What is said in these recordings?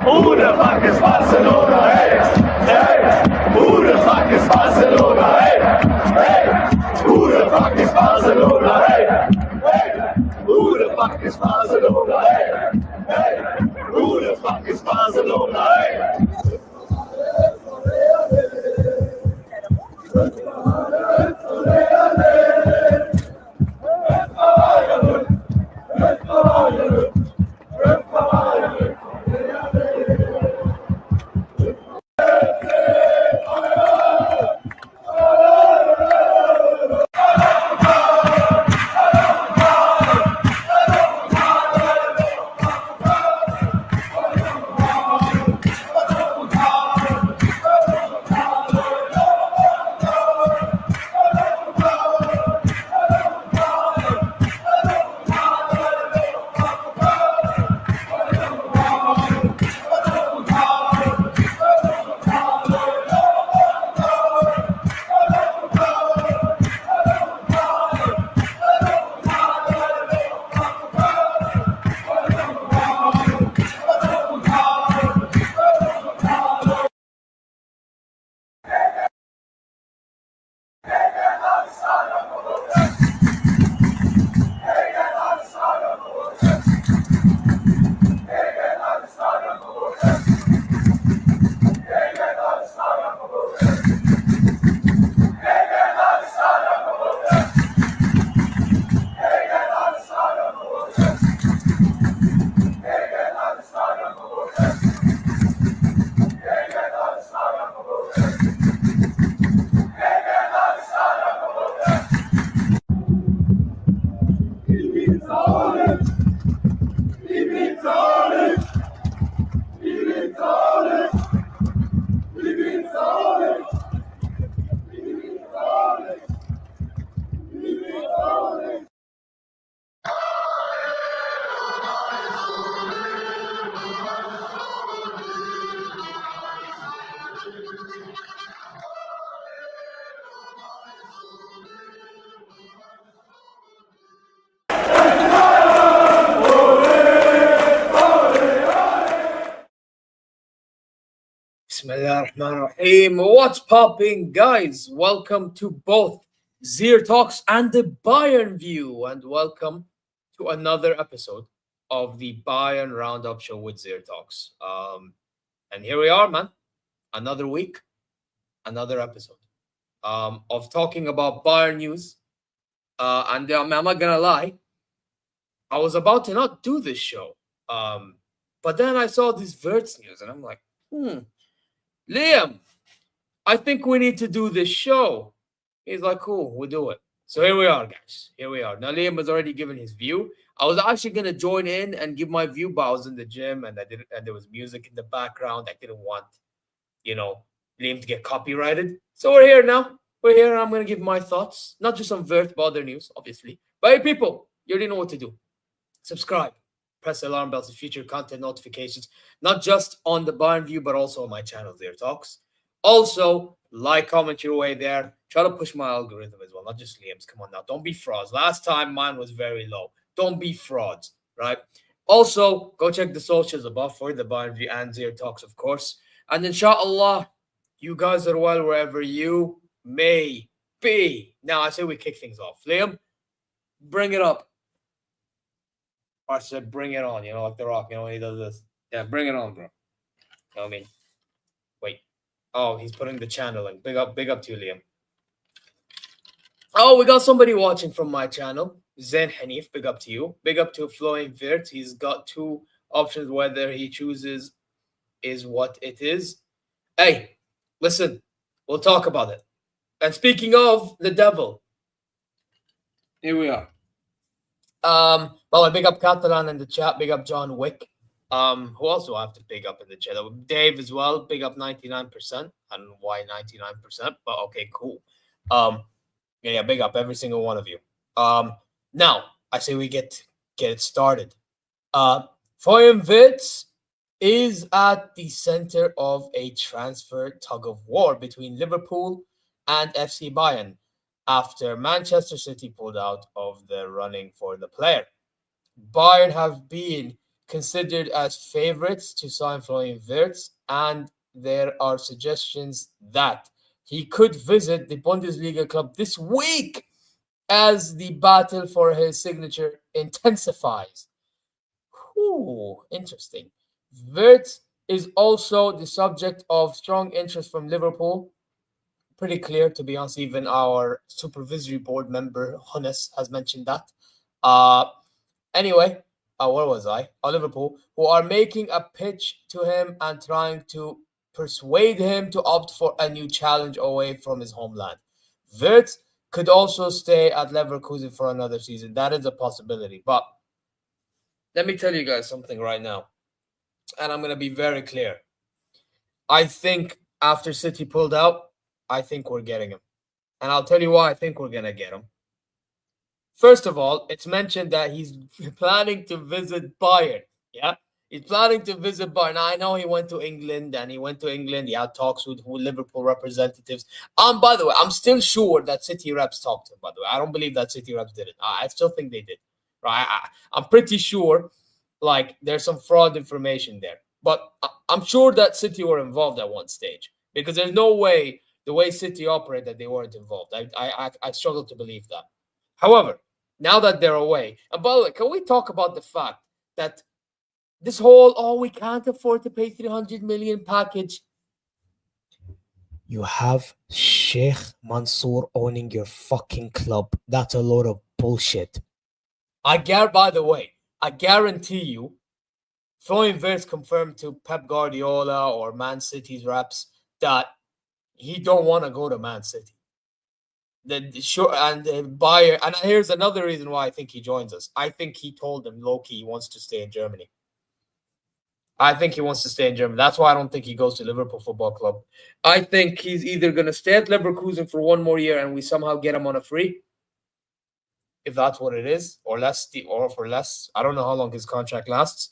Who the fuck is Barcelona? Hey, hey. Who the fuck is Barcelona? Hey, hey. Who the fuck is Barcelona? Hey, hey. Who the fuck is Barcelona? Hey, hey. Who the fuck is Barcelona? Hey. Bismillahirrahmanirrahim. What's popping, guys? Welcome to both Zir Talks and the Bayern View, and welcome to another episode of the Bayern Roundup Show with Zir Talks. And here we are, man. Another week, another episode of talking about Bayern news. And I'm not gonna lie, I was about to not do this show, but then I saw this Wirtz news, and I'm like, Liam, I think we need to do this show. He's like, cool, we'll do it. So here we are, guys. Here we are. Now, Liam has already given his view. I was actually going to join in and give my view, but I was in the gym and there was music in the background. I didn't want, Liam to get copyrighted. So we're here now. We're here and I'm going to give my thoughts. Not just on Wirtz, but other news, obviously. But hey, people, you already know what to do. Subscribe. Press the alarm bell to future content notifications, not just on the Bayern View, but also on my channel, Zir Talks. Also, like, comment your way there. Try to push my algorithm as well, not just Liam's. Come on now, don't be frauds. Last time mine was very low. Don't be frauds, right? Also, go check the socials above for the Bayern View and Zir Talks, of course. And inshallah, you guys are well wherever you may be. Now, I say we kick things off. Liam, bring it up. I said, bring it on, like The Rock, when he does this. Yeah, bring it on, bro. You know what I mean? Wait. Oh, he's putting the channel in. Big up to you, Liam. Oh, we got somebody watching from my channel. Zen Hanif, big up to you. Big up to Flowing Wirtz. He's got two options. Whether he chooses is what it is. Hey, listen, we'll talk about it. And speaking of the devil, here we are. Big up Catalan in the chat. Big up John Wick. Who else do I have to big up in the chat? Dave as well. Big up 99%. I don't know why 99%, but okay, cool. Yeah, big up every single one of you. Now I say we get it started. Florian Wirtz is at the center of a transfer tug of war between Liverpool and FC Bayern, after Manchester City pulled out of the running for the player. Bayern have been considered as favorites to sign Florian Wirtz, and there are suggestions that he could visit the Bundesliga club this week as the battle for his signature intensifies. Interesting. Wirtz is also the subject of strong interest from Liverpool. Pretty clear, to be honest. Even our supervisory board member, Hannes, has mentioned that. Anyway, where was I? Liverpool, who are making a pitch to him and trying to persuade him to opt for a new challenge away from his homeland. Wirtz could also stay at Leverkusen for another season. That is a possibility. But let me tell you guys something right now. And I'm going to be very clear. I think after City pulled out, I think we're getting him. And I'll tell you why I think we're going to get him. First of all, it's mentioned that he's planning to visit Bayern. Yeah, he's planning to visit Bayern. Now, I know he went to England, He had talks with Liverpool representatives. By the way, I'm still sure that City reps talked to him, by the way. I don't believe that City reps did it. I still think they did. Right? I'm pretty sure, there's some fraud information there. But I'm sure that City were involved at one stage. Because there's no way, the way City operate, that they weren't involved. I struggle to believe that. However, now that they're away, and by the way, can we talk about the fact that this whole, we can't afford to pay 300 million package? You have Sheikh Mansour owning your fucking club. That's a load of bullshit. I guarantee you, Florian Wirtz confirmed to Pep Guardiola or Man City's reps that he don't want to go to Man City. Bayern, and here's another reason why I think he joins us. I think he told them low-key he wants to stay in Germany. That's why I don't think he goes to Liverpool Football Club. I think he's either going to stay at Leverkusen for one more year and we somehow get him on a free, if that's what it is, or for less. I don't know how long his contract lasts.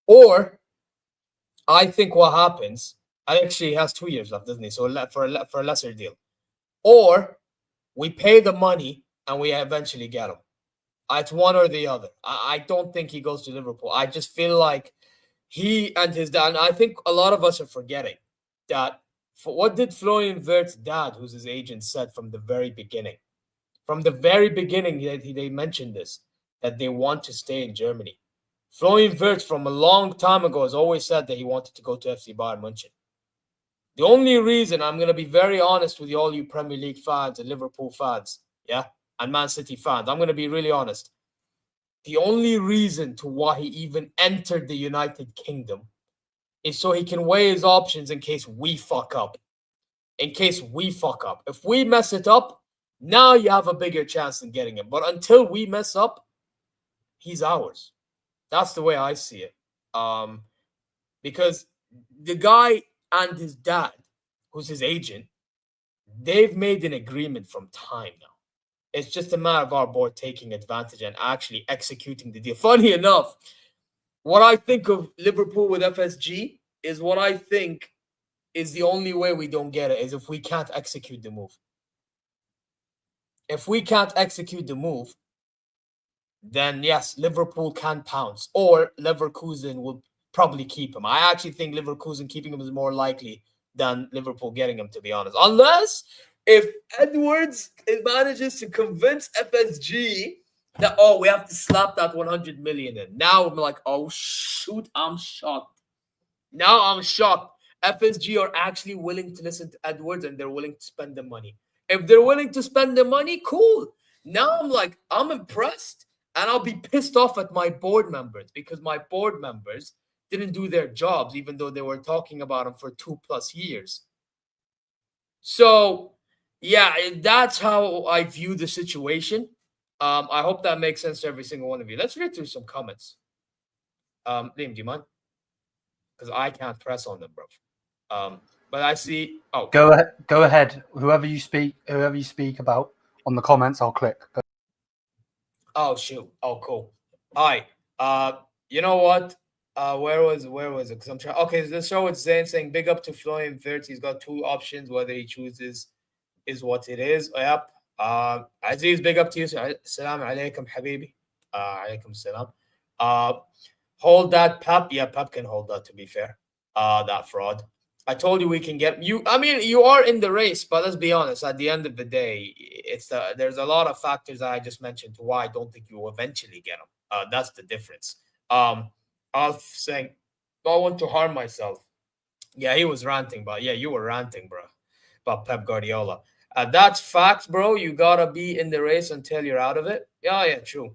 Or I think what happens, actually he has 2 years left, doesn't he? So for a lesser deal. Or we pay the money and we eventually get him. It's one or the other. I don't think he goes to Liverpool. I just feel like he and his dad, and I think a lot of us are forgetting that What did Florian Wirtz's dad, who's his agent, said from the very beginning? From the very beginning, they mentioned this, that they want to stay in Germany. Florian Wirtz, from a long time ago, has always said that he wanted to go to FC Bayern München. The only reason, I'm going to be very honest with all you Premier League fans and Liverpool fans, yeah, and Man City fans, I'm going to be really honest. The only reason to why he even entered the United Kingdom is so he can weigh his options in case we fuck up. In case we fuck up. If we mess it up, now you have a bigger chance in getting him. But until we mess up, he's ours. That's the way I see it. Because the guy and his dad, who's his agent, they've made an agreement from time now. It's just a matter of our board taking advantage and actually executing the deal. Funny enough, what I think of Liverpool with FSG is what I think is the only way we don't get it is if we can't execute the move. If we can't execute the move, then yes, Liverpool can pounce, or Leverkusen will probably keep him. I actually think Leverkusen keeping him is more likely than Liverpool getting him, to be honest. Unless if Edwards manages to convince FSG that, oh, we have to slap that 100 million in. Now I'm like, oh, shoot, I'm shocked. Now I'm shocked. FSG are actually willing to listen to Edwards and they're willing to spend the money. If they're willing to spend the money, cool. Now I'm like, I'm impressed. And I'll be pissed off at my board members because my board members didn't do their jobs, even though they were talking about them for 2+ years. So, yeah, that's how I view the situation. I hope that makes sense to every single one of you. Let's read through some comments. Liam, do you mind? Because I can't press on them, bro. But I see. Oh, go ahead. Whoever you speak about on the comments, I'll click. Oh shoot. Oh cool. All right. You know what? Where was it? Because I'm trying. Okay, the show is saying big up to Florian Wirtz. He's got 2 options. Whether he chooses is what it is. Yep. Aziz, big up to you. Salam alaikum, habibi. Alaikum salam. Hold that, Pep. Yeah, Pep can hold that, to be fair. That fraud. I told you we can get you. I mean, you are in the race, but let's be honest. At the end of the day, there's a lot of factors that I just mentioned to why I don't think you will eventually get them. That's the difference. I was saying, I want to harm myself. Yeah, he was ranting, but yeah, you were ranting, bro, about Pep Guardiola. That's facts, bro. You gotta be in the race until you're out of it. Yeah, true.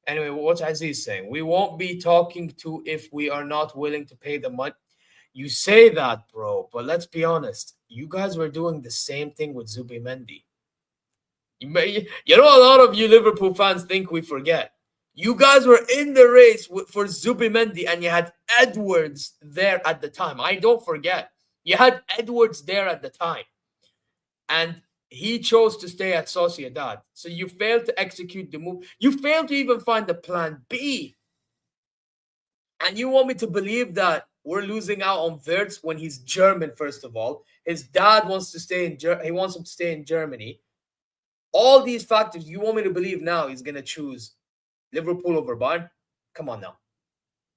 Anyway, what's Aziz saying? We won't be talking to if we are not willing to pay the money. You say that, bro, but let's be honest. You guys were doing the same thing with Zubimendi. You know, a lot of you Liverpool fans think we forget. You guys were in the race for Zubimendi, and you had Edwards there at the time. I don't forget. You had Edwards there at the time. And he chose to stay at Sociedad. So you failed to execute the move. You failed to even find the plan B. And you want me to believe that we're losing out on Wirtz when he's German, first of all. His dad wants to stay in he wants him to stay in Germany. All these factors, you want me to believe now he's going to choose Liverpool over Bayern? Come on now.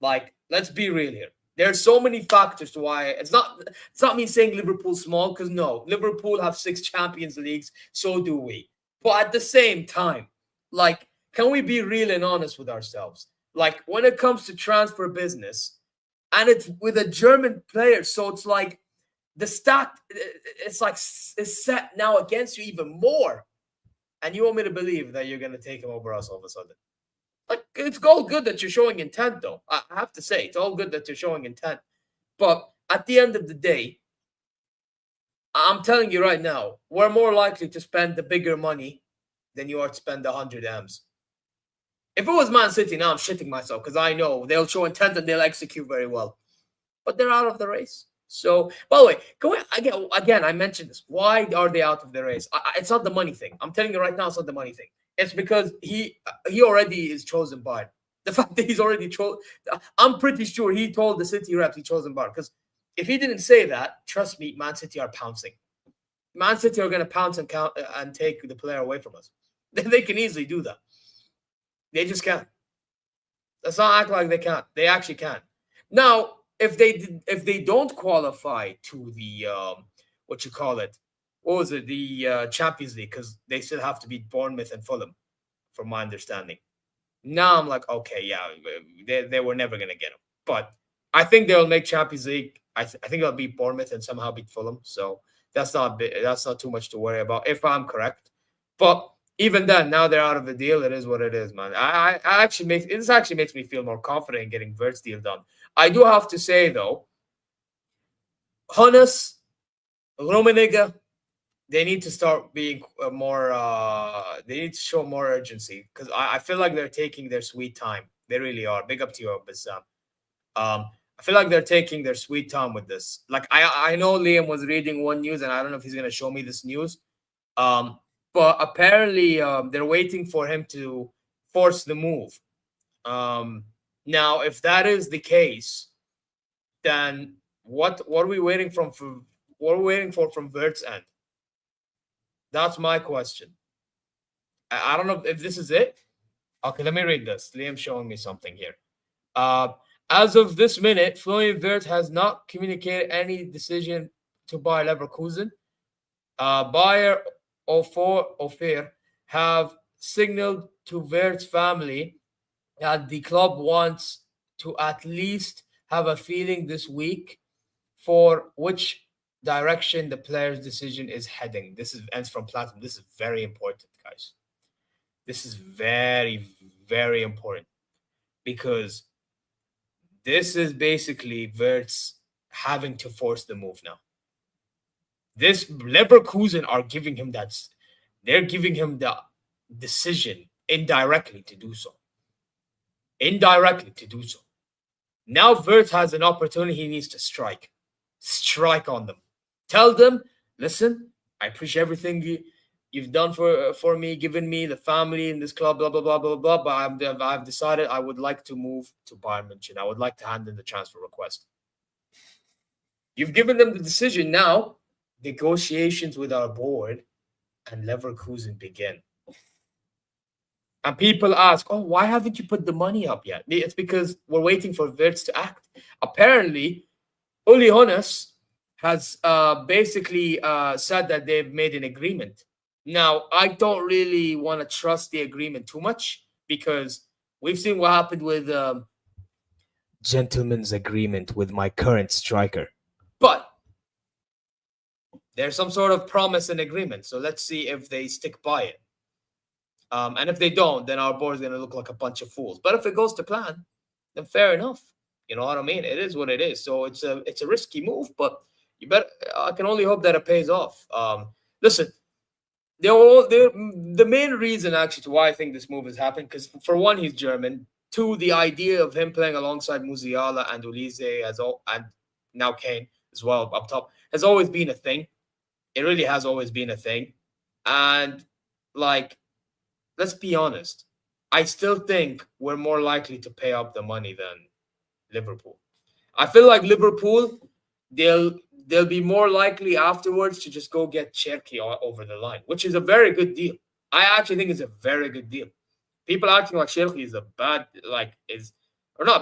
Like, let's be real here. There's so many factors to why it's not me saying Liverpool's small, because no, Liverpool have 6 Champions Leagues, so do we. But at the same time, like, can we be real and honest with ourselves? Like, when it comes to transfer business, and it's with a German player, so it's like the stat, it's set now against you even more. And you want me to believe that you're going to take him over us all of a sudden? Like, it's all good that you're showing intent, though. I have to say, it's all good that you're showing intent. But at the end of the day, I'm telling you right now, we're more likely to spend the bigger money than you are to spend 100 M's. If it was Man City, now I'm shitting myself because I know they'll show intent and they'll execute very well. But they're out of the race. So, by the way, again, I mentioned this. Why are they out of the race? It's not the money thing. I'm telling you right now, it's not the money thing. It's because he already is chosen Bayern. The fact that he's already chosen, I'm pretty sure he told the City reps he chosen Bayern. Because if he didn't say that, trust me, Man City are pouncing. Man City are going to pounce and take the player away from us. They can easily do that. They just can't. Let's not act like they can't. They actually can. Now, if they don't qualify to the what you call it, what was it, the Champions League, because they still have to beat Bournemouth and Fulham, from my understanding. Now I'm like, okay, yeah, they were never gonna get them, but I think they'll make Champions League. I think they'll beat Bournemouth and somehow beat Fulham, so that's not too much to worry about if I'm correct. But even then, now they're out of the deal. It is what it is, man. This actually makes me feel more confident in getting Wirtz deal done. I do have to say though, Hannes, Rummenigge, they need to start being more. They need to show more urgency, because I feel like they're taking their sweet time. They really are. Big up to you, Bassam. I feel like they're taking their sweet time with this. Like I know Liam was reading one news, and I don't know if he's gonna show me this news. But apparently they're waiting for him to force the move. Now, if that is the case, then what are we waiting from Wirtz end? That's my question. I don't know if this is it. Okay, let me read this. Liam's showing me something here. As of this minute, Florian Wirtz has not communicated any decision to buy Leverkusen. Bayer Ofer have signaled to Wirtz's family that the club wants to at least have a feeling this week for which direction the player's decision is heading. This ends from Platinum. This is very important, guys. This is very, very important, because this is basically Wirtz having to force the move now. This Leverkusen are giving him that. They're giving him the decision indirectly to do so. Now Wirtz has an opportunity. He needs to strike on them. Tell them, listen, I appreciate everything you've done for me, given me the family in this club, blah, blah, blah, blah, blah. But I've decided I would like to move to Bayern München. I would like to hand in the transfer request. You've given them the decision. Now, negotiations with our board and Leverkusen begin. And people ask, oh, why haven't you put the money up yet? It's because we're waiting for Wirtz to act. Apparently, Uli Hoeneß has basically said that they've made an agreement. Now, I don't really want to trust the agreement too much, because we've seen what happened with gentleman's agreement with my current striker. But there's some sort of promise and agreement. So let's see if they stick by it. And if they don't, then our board is going to look like a bunch of fools. But if it goes to plan, then fair enough. You know what I mean? It is what it is. So it's a risky move, but I can only hope that it pays off. Listen, the main reason actually to why I think this move has happened, because for one, he's German. Two, the idea of him playing alongside Musiala and Ulise and now Kane as well up top has always been a thing. It really has always been a thing. And like, let's be honest, I still think we're more likely to pay up the money than Liverpool. I feel like Liverpool, they'll be more likely afterwards to just go get Cherki over the line, which is a very good deal. I actually think it's a very good deal. People acting like Cherki is not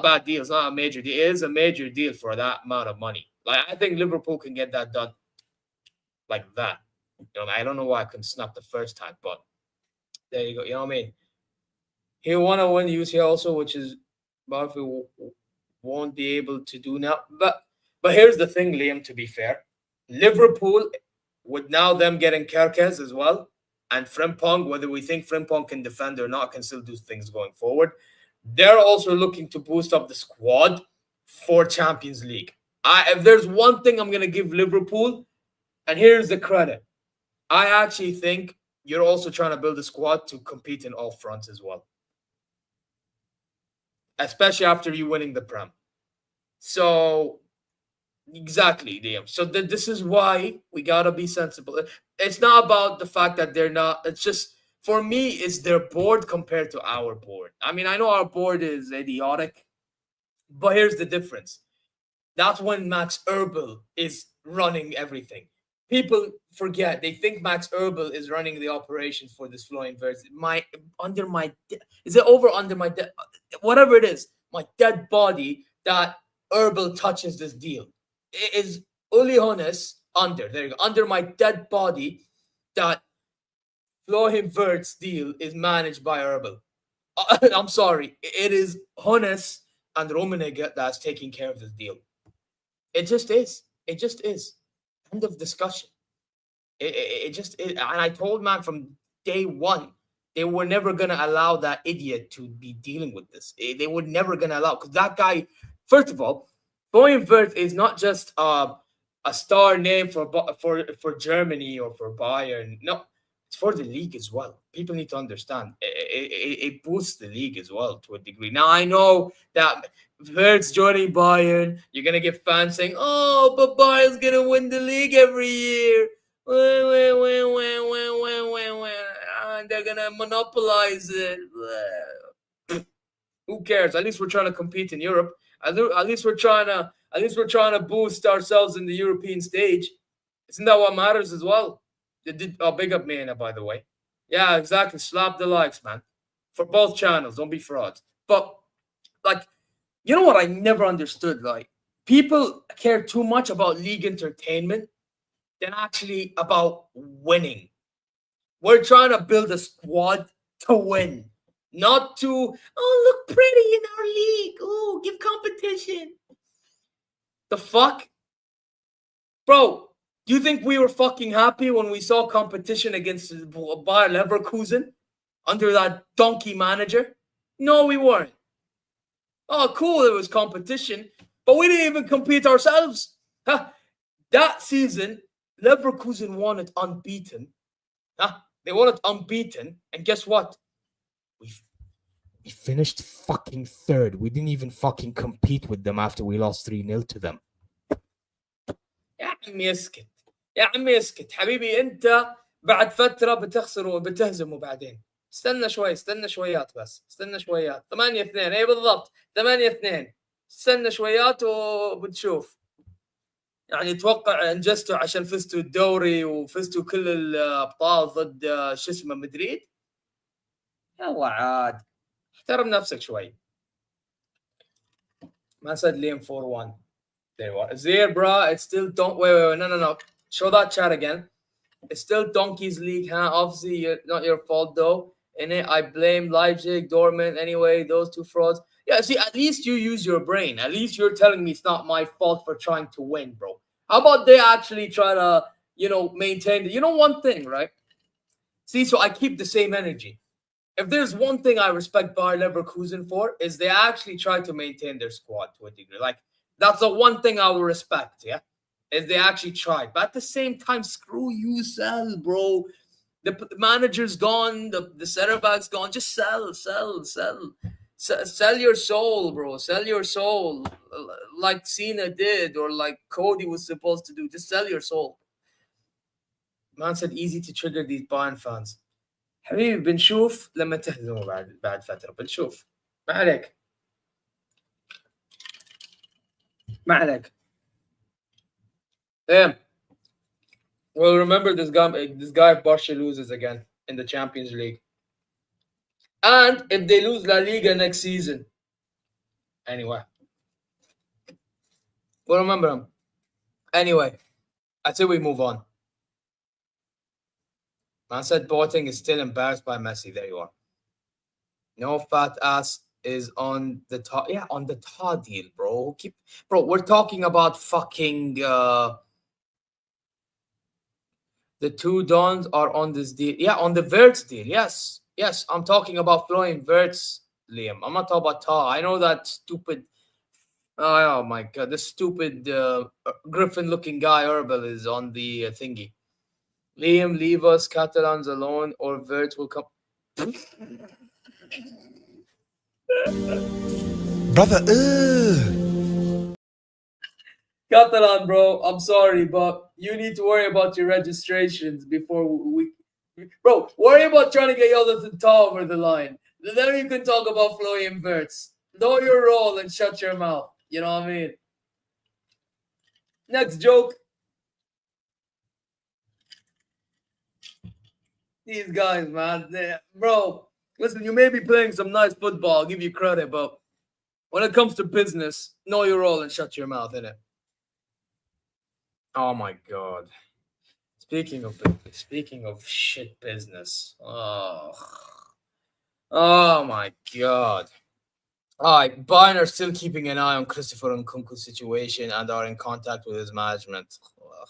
bad deal. It's not a major deal. It is a major deal for that amount of money. Like, I think Liverpool can get that done like that. You know, I don't know why I couldn't snap the first time, but there you go. You know what I mean? He want to win the UCL also, which is Barfield won't be able to do now. But here's the thing, Liam, to be fair. Liverpool, with now them getting Kerkez as well, and Frimpong, whether we think Frimpong can defend or not, can still do things going forward. They're also looking to boost up the squad for Champions League. If there's one thing I'm going to give Liverpool, and here's the credit, I actually think you're also trying to build a squad to compete in all fronts as well, especially after you winning the Prem. So, exactly, Liam. So this is why we got to be sensible. It's not about the fact that they're not. It's just, for me, it's their board compared to our board. I mean, I know our board is idiotic, but here's the difference. That's when Max Erbel is running everything. People forget. They think Max Erbel is running the operations for this Florian Wirtz. Whatever it is, my dead body that Herbal touches this deal. It is Uli Hones under my dead body that Florian Wirtz deal is managed by Herbal. I'm sorry. It is Hones and Rummenigge that's taking care of this deal. It just is. It just is. End of discussion. It just is. And I told man from day one, they were never going to allow that idiot to be dealing with this. They were never going to allow, because that guy, first of all, Florian Wirtz is not just a star name for Germany or for Bayern. No, it's for the league as well. People need to understand. It boosts the league as well to a degree. Now, I know that Wirtz joining Bayern, you're going to get fans saying, oh, but Bayern's going to win the league every year. And they're going to monopolize it. Who cares? At least we're trying to compete in Europe. At least we're trying to boost ourselves in the European stage. Isn't that what matters as well? They did big up Mena, by the way. Yeah, exactly. Slap the likes, man. For both channels. Don't be frauds. But like, you know what I never understood? Like, people care too much about league entertainment than actually about winning. We're trying to build a squad to win. Not to, look pretty in our league. Oh, give competition. The fuck? Bro, do you think we were fucking happy when we saw competition against Bayer Leverkusen under that donkey manager? No, we weren't. Oh, cool, it was competition. But we didn't even compete ourselves. That season, Leverkusen won it unbeaten. They won it unbeaten. And guess what? We finished fucking third. We didn't even fucking compete with them after we lost 3-0 to them. يا عمي اسكت. يا عمي اسكت. حبيبي انت بعد فترة بتخسر وبتهزم وبعدين. استنى شويات بس. استنى شويات. 8-2. اي بالضبط. 8-2. استنى شويات وبتشوف. يعني اتوقع انجزتوا عشان فزتوا الدوري وفزتوا كل الابطال ضد شو اسمه مدريد. يلا عاد. احترم نفسك شوي. ما said Liam 4-1. There you are. Zir, bro, it's still wait, no. Show that chat again. It's still Donkey's League, huh? Obviously, not your fault though. In it, I blame Leipzig, Dortmund. Anyway, those two frauds. Yeah, see, at least you use your brain. At least you're telling me it's not my fault for trying to win, bro. How about they actually try to, maintain one thing, right? See, so I keep the same energy. If there's one thing I respect Bayer Leverkusen for, is they actually try to maintain their squad to a degree. Like, that's the one thing I will respect, yeah? Is they actually tried. But at the same time, screw you, sell, bro. The manager's gone, the center back's gone. Just sell. Sell your soul, bro. Sell your soul. Like Cena did, or like Cody was supposed to do. Just sell your soul. Man said easy to trigger these Bayern fans. حبيبي بنشوف لما تهزموا بعد فترة بنشوف ما عليك Damn. Well, remember this guy if Barca loses again in the Champions League, and if they lose La Liga next season. Anyway, we'll remember him. Anyway, I say we move on. Man said Boateng is still embarrassed by Messi. There you are. No fat ass is on the top. Yeah, on the top deal, bro. Bro, we're talking about fucking the two Dons are on this deal. Yeah, on the Wirtz deal. Yes, I'm talking about Florian Wirtz, Liam. I'm not talking about Ta. I know that stupid. Oh my god, this stupid Griffin-looking guy Herbal is on the thingy. Liam, leave us Catalans alone, or Wirtz will come. Brother, Catalan, bro, I'm sorry, but you need to worry about your registrations before we... Bro, worry about trying to get Jonathan Tah over the line. Then you can talk about Florian Wirtz. Know your role and shut your mouth. You know what I mean? Next joke. These guys, man. Bro, listen, you may be playing some nice football. I'll give you credit, but When it comes to business, know your role and shut your mouth, innit? Oh my god. Speaking of shit business. Oh my god. Alright, Bayern are still keeping an eye on Christopher Nkunku's situation and are in contact with his management. Ugh.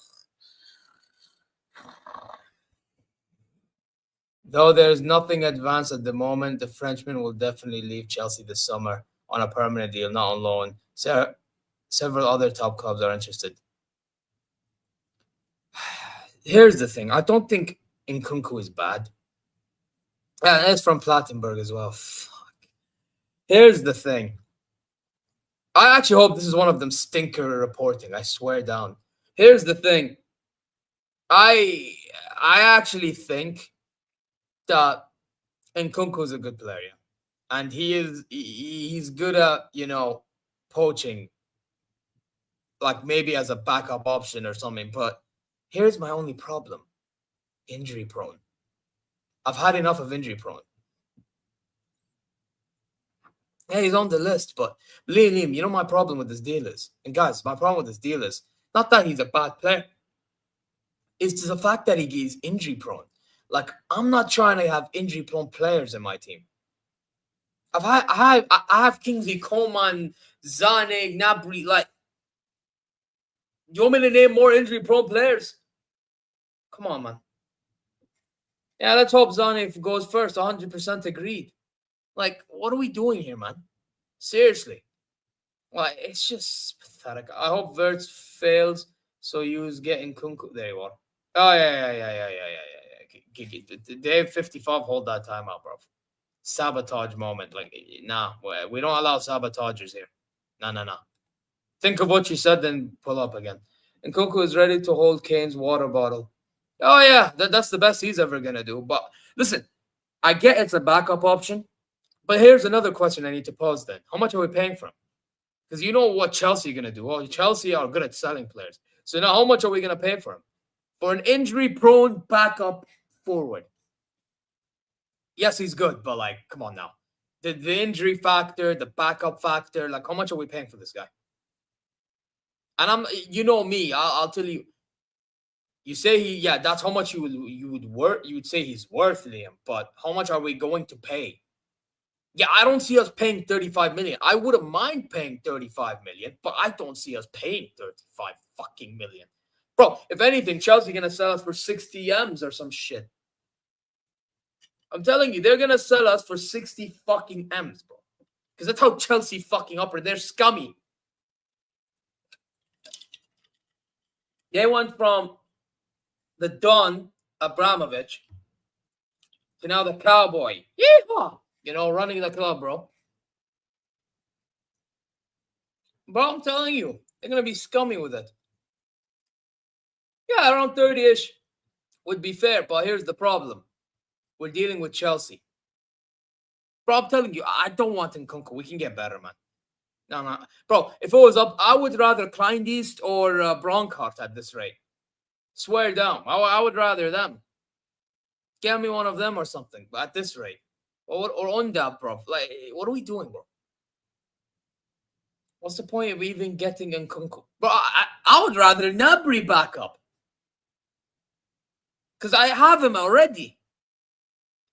Though there's nothing advanced at the moment, the Frenchman will definitely leave Chelsea this summer on a permanent deal, not on loan. Several other top clubs are interested. Here's the thing. I don't think Nkunku is bad. And it's from Plattenberg as well. Fuck. Here's the thing. I actually hope this is one of them stinker reporting. I swear down. Here's the thing. I actually think that Nkunku is a good player, and he's good at, you know, poaching, like maybe as a backup option or something. But here's my only problem: injury prone. I've had enough of injury prone. Yeah, he's on the list, but Liam, you know my problem with this deal is, and guys, my problem with this deal is not that he's a bad player. It's the fact that he's injury prone. Like, I'm not trying to have injury prone players in my team. I have Kingsley Coman, Zane, Gnabry. Like, you want me to name more injury prone players? Come on, man. Yeah, let's hope Zane goes first. 100% agreed. Like, what are we doing here, man? Seriously. Like, it's just pathetic. I hope Wirtz fails, so use getting Nkunku. There you are. Oh, yeah. Dave 55, hold that time out, bro. Sabotage moment. Like, nah, we don't allow sabotagers here. No. Think of what you said, then pull up again. Nkunku is ready to hold Kane's water bottle. Oh, yeah, that's the best he's ever going to do. But listen, I get it's a backup option, but here's another question I need to pose then. How much are we paying for him? Because you know what Chelsea are going to do. Well, Chelsea are good at selling players. So now how much are we going to pay for him? For an injury-prone backup forward. Yes, he's good, but, like, come on now. The injury factor, the backup factor, like, how much are we paying for this guy? And you know me, I'll tell you. You say that's how much you would say he's worth, Liam. But how much are we going to pay? Yeah, I don't see us paying 35 million. I wouldn't mind paying 35 million, but I don't see us paying 35 fucking million. Bro, if anything, Chelsea gonna sell us for 60 M's or some shit. I'm telling you, they're gonna sell us for 60 fucking M's, bro. Because that's how Chelsea fucking operate. They're scummy. They went from the Don Abramovich to now the cowboy. Yeehaw! You know, running the club, bro. Bro, I'm telling you, they're going to be scummy with it. Yeah, around 30-ish would be fair, but here's the problem. We're dealing with Chelsea. Bro, I'm telling you, I don't want Nkunku. We can get better, man. No. Bro, if it was up, I would rather Kleindienst or Bronkhart at this rate. Swear down. I would rather them. Get me one of them or something, but at this rate. Or Undab, bro. Like, what are we doing, bro? What's the point of even getting Nkunku? Bro, I would rather Gnabry back up. Because I have him already.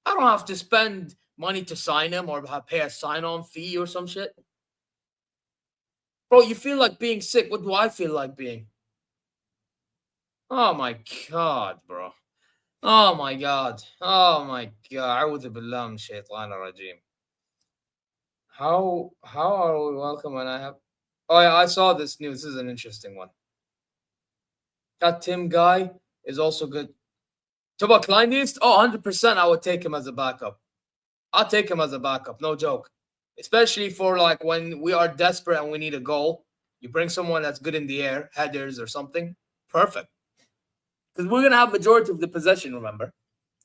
I don't have to spend money to sign him or pay a sign-on fee or some shit. Bro, you feel like being sick. What do I feel like being? Oh, my God, bro. Oh, my God. A'udhu billah min shaitan rajim. How are we welcome when I have... Oh, yeah, I saw this news. This is an interesting one. That Tim guy is also good. Talk about Kleindienst? Oh, 100% I would take him as a backup. I'll take him as a backup. No joke. Especially for, like, when we are desperate and we need a goal. You bring someone that's good in the air, headers or something. Perfect. Because we're going to have majority of the possession, remember?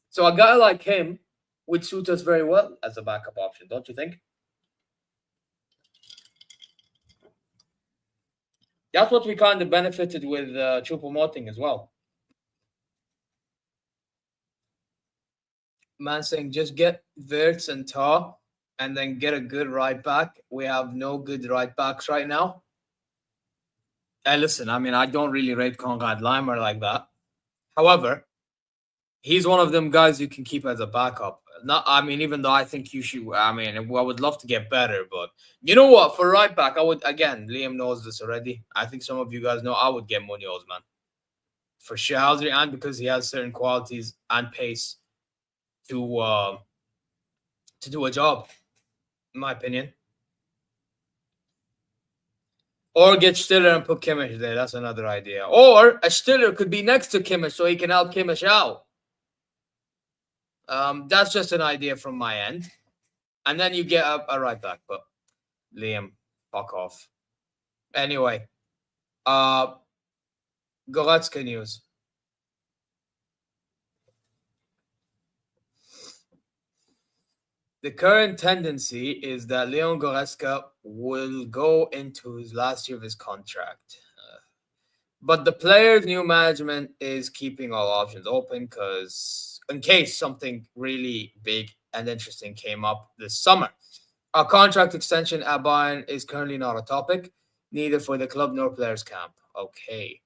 So a guy like him would suit us very well as a backup option, don't you think? That's what we kind of benefited with Choupo-Moting as well. Man saying, just get Wirtz and Tah and then get a good right back. We have no good right backs right now. And listen, I mean, I don't really rate Konrad Leimer like that. However, he's one of them guys you can keep as a backup. Not, I mean, even though I think you should, I mean, I would love to get better, but you know what? For right back, I would, again, Liam knows this already. I think some of you guys know I would get Munoz, man. For Shahazri, and because he has certain qualities and pace to do a job, in my opinion. Or get Stiller and put Kimmich there. That's another idea. Or a Stiller could be next to Kimmich so he can help Kimmich out. That's just an idea from my end. And then you get a right back. But Liam, fuck off. Anyway, Goretzka news. The current tendency is that Leon Goretzka will go into his last year of his contract. But the player's new management is keeping all options open because in case something really big and interesting came up this summer. A contract extension at Bayern is currently not a topic, neither for the club nor players' camp. Okay.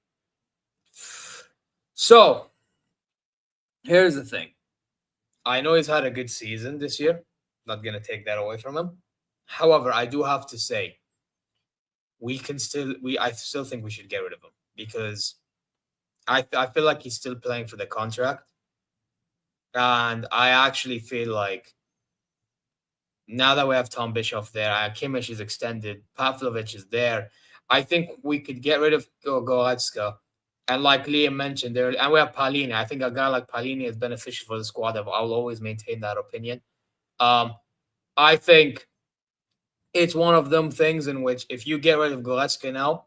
So, here's the thing. I know he's had a good season this year. Not going to take that away from him. However, I do have to say, I still think we should get rid of him because I feel like he's still playing for the contract. And I actually feel like now that we have Tom Bischoff there, Kimmich is extended, Pavlovic is there, I think we could get rid of Goretzka. And like Liam mentioned there, and we have Palini. I think a guy like Palini is beneficial for the squad. I'll always maintain that opinion. I think it's one of them things in which if you get rid of Goretzka now,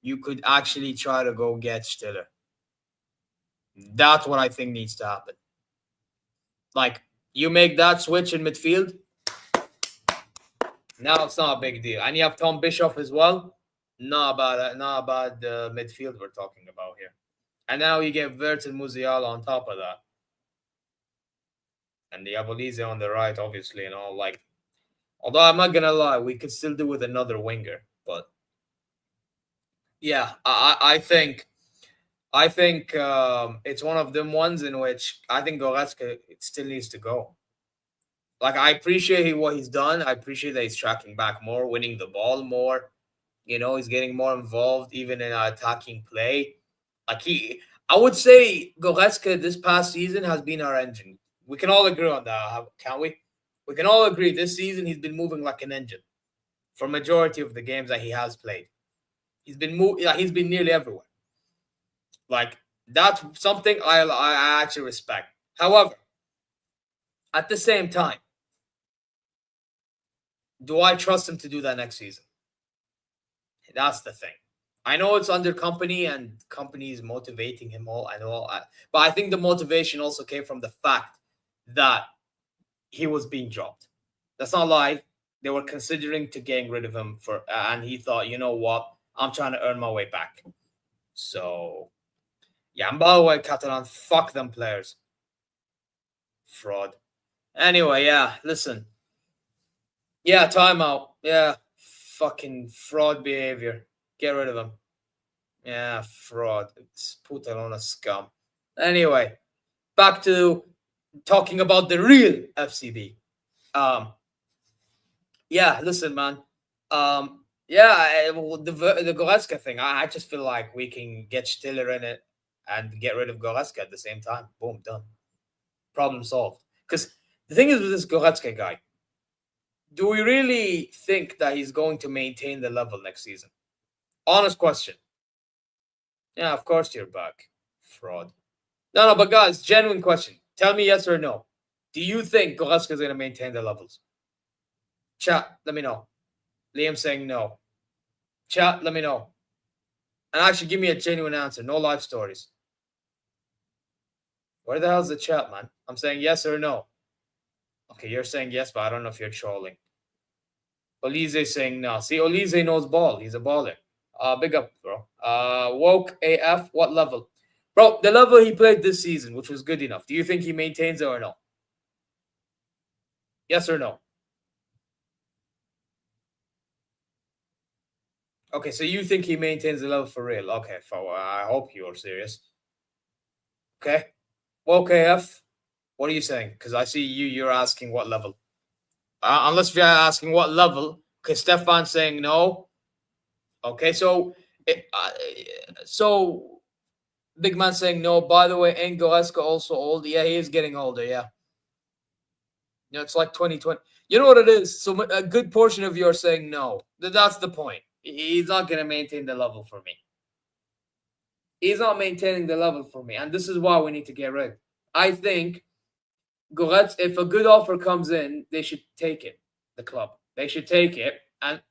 you could actually try to go get Stiller. That's what I think needs to happen. Like, you make that switch in midfield, now it's not a big deal. And you have Tom Bischoff as well. Not about the midfield we're talking about here. And now you get Wirtz and Musiala on top of that. And the Abolize on the right, obviously, and all. Like, although I'm not gonna lie, we could still do with another winger. But yeah, I think it's one of them ones in which I think Goretzka still needs to go. Like, I appreciate what he's done. I appreciate that he's tracking back more, winning the ball more. You know, he's getting more involved even in attacking play. Like, I would say Goretzka this past season has been our engine. We can all agree on that, can't we? We can all agree this season he's been moving like an engine for majority of the games that he has played. He's been nearly everywhere. Like, that's something I actually respect. However, at the same time, do I trust him to do that next season? That's the thing. I know it's under company and company is motivating him all and all, but I think the motivation also came from the fact that he was being dropped. That's not a lie. They were considering to getting rid of him and he thought, you know what? I'm trying to earn my way back. So, yeah, and by the way, Catalan, fuck them players. Fraud. Anyway, yeah, listen. Yeah, timeout. Yeah, fucking fraud behavior. Get rid of him. Yeah, fraud. It's Putalona scum. Anyway, back to talking about the real FCB. Yeah, listen, man. The Goretzka thing, I just feel like we can get Stiller in it and get rid of Goretzka at the same time. Boom, done. Problem solved. Because the thing is with this Goretzka guy, do we really think that he's going to maintain the level next season? Honest question. Yeah, of course you're back. Fraud. No, but guys, genuine question. Tell me yes or no. Do you think Goretzka is going to maintain the levels? Chat, let me know. Liam saying no. Chat, let me know. And actually give me a genuine answer. No life stories. Where the hell's the chat, man? I'm saying yes or no. Okay, you're saying yes, but I don't know if you're trolling. Olize saying no. See, Olize knows ball. He's a baller. Big up, bro. Woke AF, what level? Bro, the level he played this season, which was good enough. Do you think he maintains it or no? Yes or no? Okay, so you think he maintains the level for real? Okay, I hope you're serious. Okay. Well, KF, what are you saying? Because I see you're asking what level. Unless you're asking what level, because Stefan's saying no. Okay, so big man saying no. By the way, ain't Goretzka also old? Yeah, he is getting older. Yeah, it's like 2020. You know what it is? So a good portion of you are saying no. That's the point. He's not going to maintain the level for me. He's not maintaining the level for me, and this is why we need to get rid. I think Goretz, if a good offer comes in, they should take it. The club, they should take it, and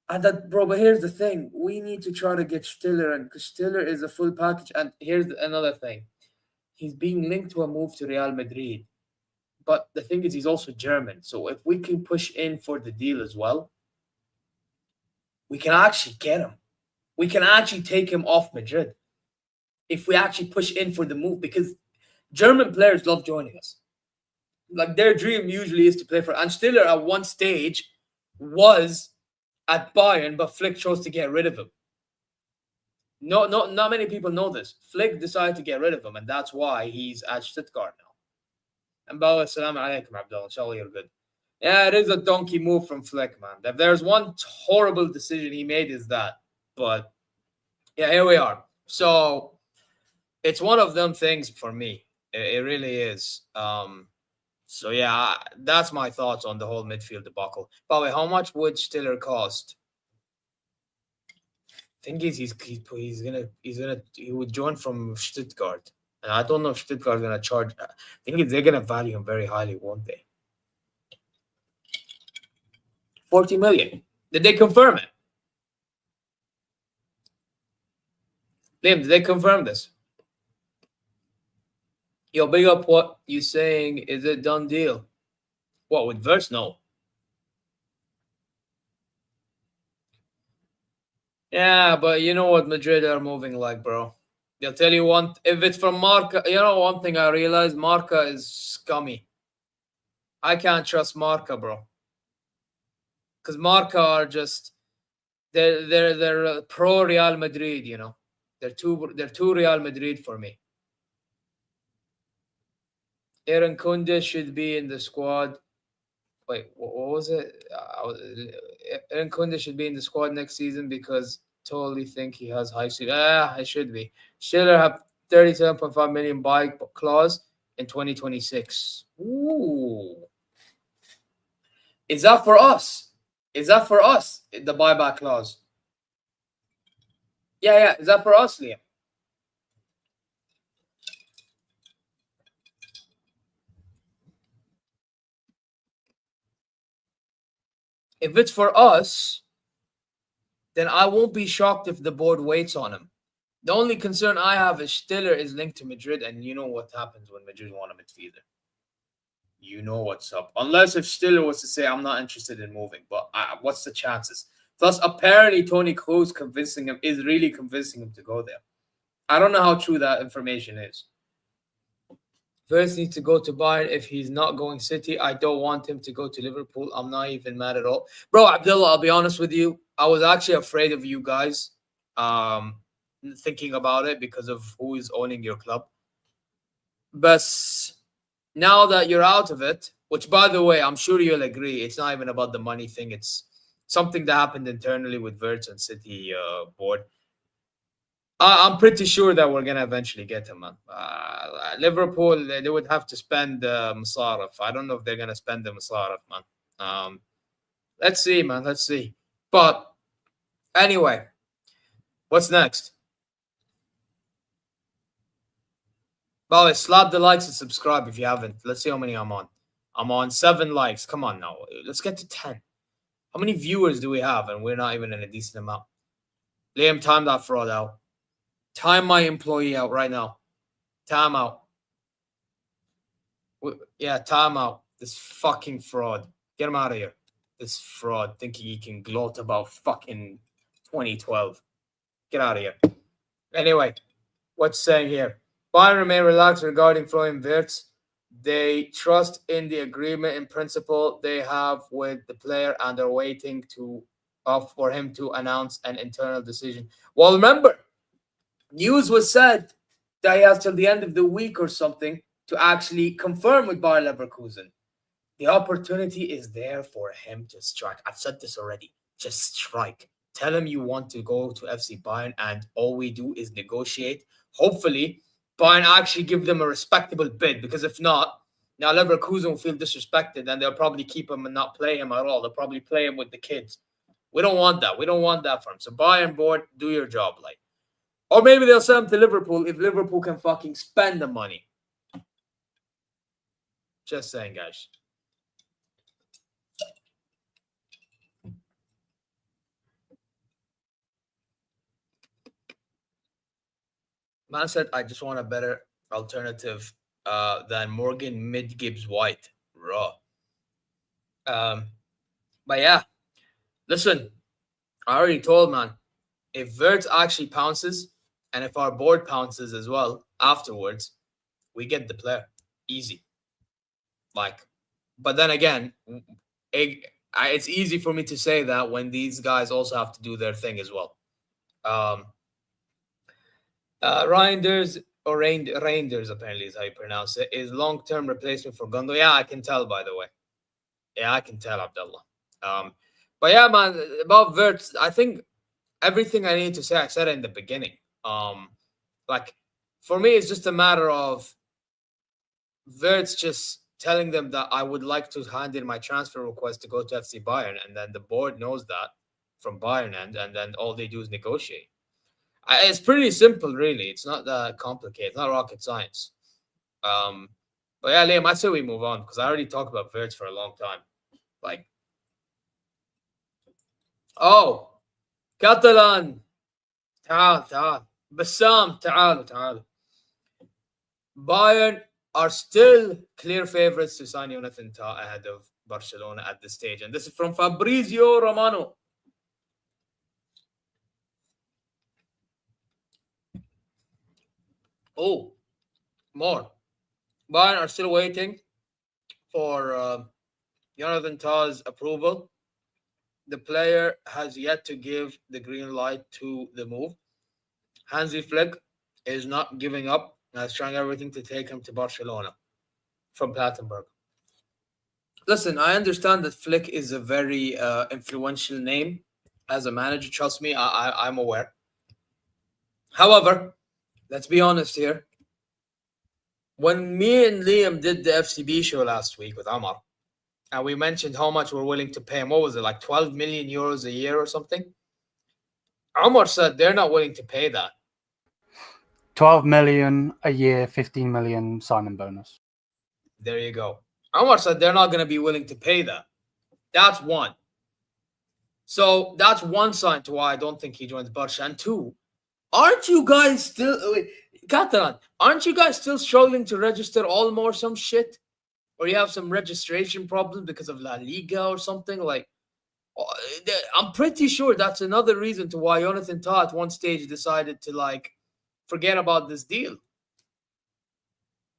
that, bro. But here's the thing: we need to try to get Stiller, and because Stiller is a full package. And here's another thing: he's being linked to a move to Real Madrid. But the thing is, he's also German. So if we can push in for the deal as well, we can actually get him. We can actually take him off Madrid if we actually push in for the move, because German players love joining us. Like, their dream usually is to play for. And Stiller at one stage was at Bayern, but Flick chose to get rid of him. Not many people know this. Flick decided to get rid of him, and that's why he's at Stuttgart now. And Bala, assalamu alaikum, Abdullah. Inshallah, you're good. Yeah, it is a donkey move from Flick, man. If there's one horrible decision he made, is that. But yeah, here we are. So it's one of them things for me. It really is. So yeah, that's my thoughts on the whole midfield debacle. By the way, how much would Stiller cost? Thing is, he would join from Stuttgart, and I don't know if Stuttgart's gonna charge. I think they're gonna value him very highly, won't they? 40 million. Did they confirm it? Liam, did they confirm this? Yo, big up what you saying. Is it done deal? What, with Wirtz? No. Yeah, but you know what Madrid are moving like, bro. They'll tell you one. If it's from Marca, you know one thing I realized, Marca is scummy. I can't trust Marca, bro. Because Marca are just they're pro Real Madrid, you know. They're too Real Madrid for me. Aaron Kunde should be in the squad. Wait, what was it? Aaron Kunde should be in the squad next season because totally think he has high seat. It should be. Schiller have 37.5 million buy clause in 2026. Ooh. Is that for us? Is that for us, the buyback clause? Yeah. Is that for us, Liam? If it's for us, then I won't be shocked if the board waits on him. The only concern I have is Stiller is linked to Madrid, and you know what happens when Madrid want a midfielder. You know what's up. Unless if Stiller was to say, I'm not interested in moving. But what's the chances? Plus, apparently, Toni Kroos is really convincing him to go there. I don't know how true that information is. Wirtz needs to go to Bayern. If he's not going City, I don't want him to go to Liverpool. I'm not even mad at all. Bro, Abdullah, I'll be honest with you. I was actually afraid of you guys thinking about it because of who is owning your club. But now that you're out of it, which, by the way, I'm sure you'll agree, it's not even about the money thing. It's something that happened internally with Wirtz and City board. I'm pretty sure that we're going to eventually get him, man. Liverpool, they would have to spend Musarraf. I don't know if they're going to spend the Musarraf, man. Let's see, man. Let's see. But anyway, what's next? By the way, slap the likes and subscribe if you haven't. Let's see how many I'm on. I'm on 7 likes. Come on now. Let's get to 10. How many viewers do we have? And we're not even in a decent amount. Liam, time that fraud out. Time my employee out right now. Time out. Yeah, time out. This fucking fraud. Get him out of here. This fraud thinking he can gloat about fucking 2012. Get out of here. Anyway, what's saying here? Bayern remain relaxed regarding Florian Wirtz. They trust in the agreement in principle they have with the player and are waiting to for him to announce an internal decision. Well, remember, news was said that he has till the end of the week or something to actually confirm with Bayer Leverkusen. The opportunity is there for him to strike. I've said this already. Just strike. Tell him you want to go to FC Bayern, and all we do is negotiate. Hopefully, Bayern actually give them a respectable bid, because if not, now Leverkusen will feel disrespected and they'll probably keep him and not play him at all. They'll probably play him with the kids. We don't want that. We don't want that for him. So Bayern board, do your job, like. Or maybe they'll sell him to Liverpool if Liverpool can fucking spend the money. Just saying, guys. Man said, I just want a better alternative than Morgan Mid-Gibbs White. Raw. But yeah, listen, I already told, man, if Wirtz actually pounces, and if our board pounces as well afterwards, we get the player. Easy. Like, but then again, it's easy for me to say that when these guys also have to do their thing as well. Reinders, or Reinders apparently is how you pronounce it, is long-term replacement for Gundo. Yeah, I can tell, by the way. Yeah, I can tell, Abdullah. But yeah, man, about Wirtz, I think everything I need to say, I said it in the beginning. Like, for me, it's just a matter of Wirtz just telling them that I would like to hand in my transfer request to go to FC Bayern, and then the board knows that from Bayern end, and then all they do is negotiate. It's pretty simple, really. It's not that complicated. It's not rocket science. But yeah, Liam, I say we move on, because I already talked about Wirtz for a long time. Like, oh, Catalan. تعال. Bassam, تعالوا. Bayern are still clear favorites to sign Jonathan Tah ahead of Barcelona at this stage. And this is from Fabrizio Romano. Oh, more. Bayern are still waiting for Jonathan Tah's approval. The player has yet to give the green light to the move. Hansi Flick is not giving up and is trying everything to take him to Barcelona from Plattenberg. Listen, I understand that Flick is a very influential name as a manager. Trust me, I'm aware. However, let's be honest here. When me and Liam did the FCB show last week with Amar, and we mentioned how much we're willing to pay him, what was it, like 12 million euros a year or something? Amar said they're not willing to pay that. 12 million a year, 15 million signing bonus. There you go. Amar said they're not going to be willing to pay that. That's one. So that's one sign to why I don't think he joins Barca. And two, aren't you guys still... Catalan, aren't you guys still struggling to register Olmo or some shit? Or you have some registration problems because of La Liga or something? Like, I'm pretty sure that's another reason to why Jonathan Tah at one stage decided to, like, forget about this deal.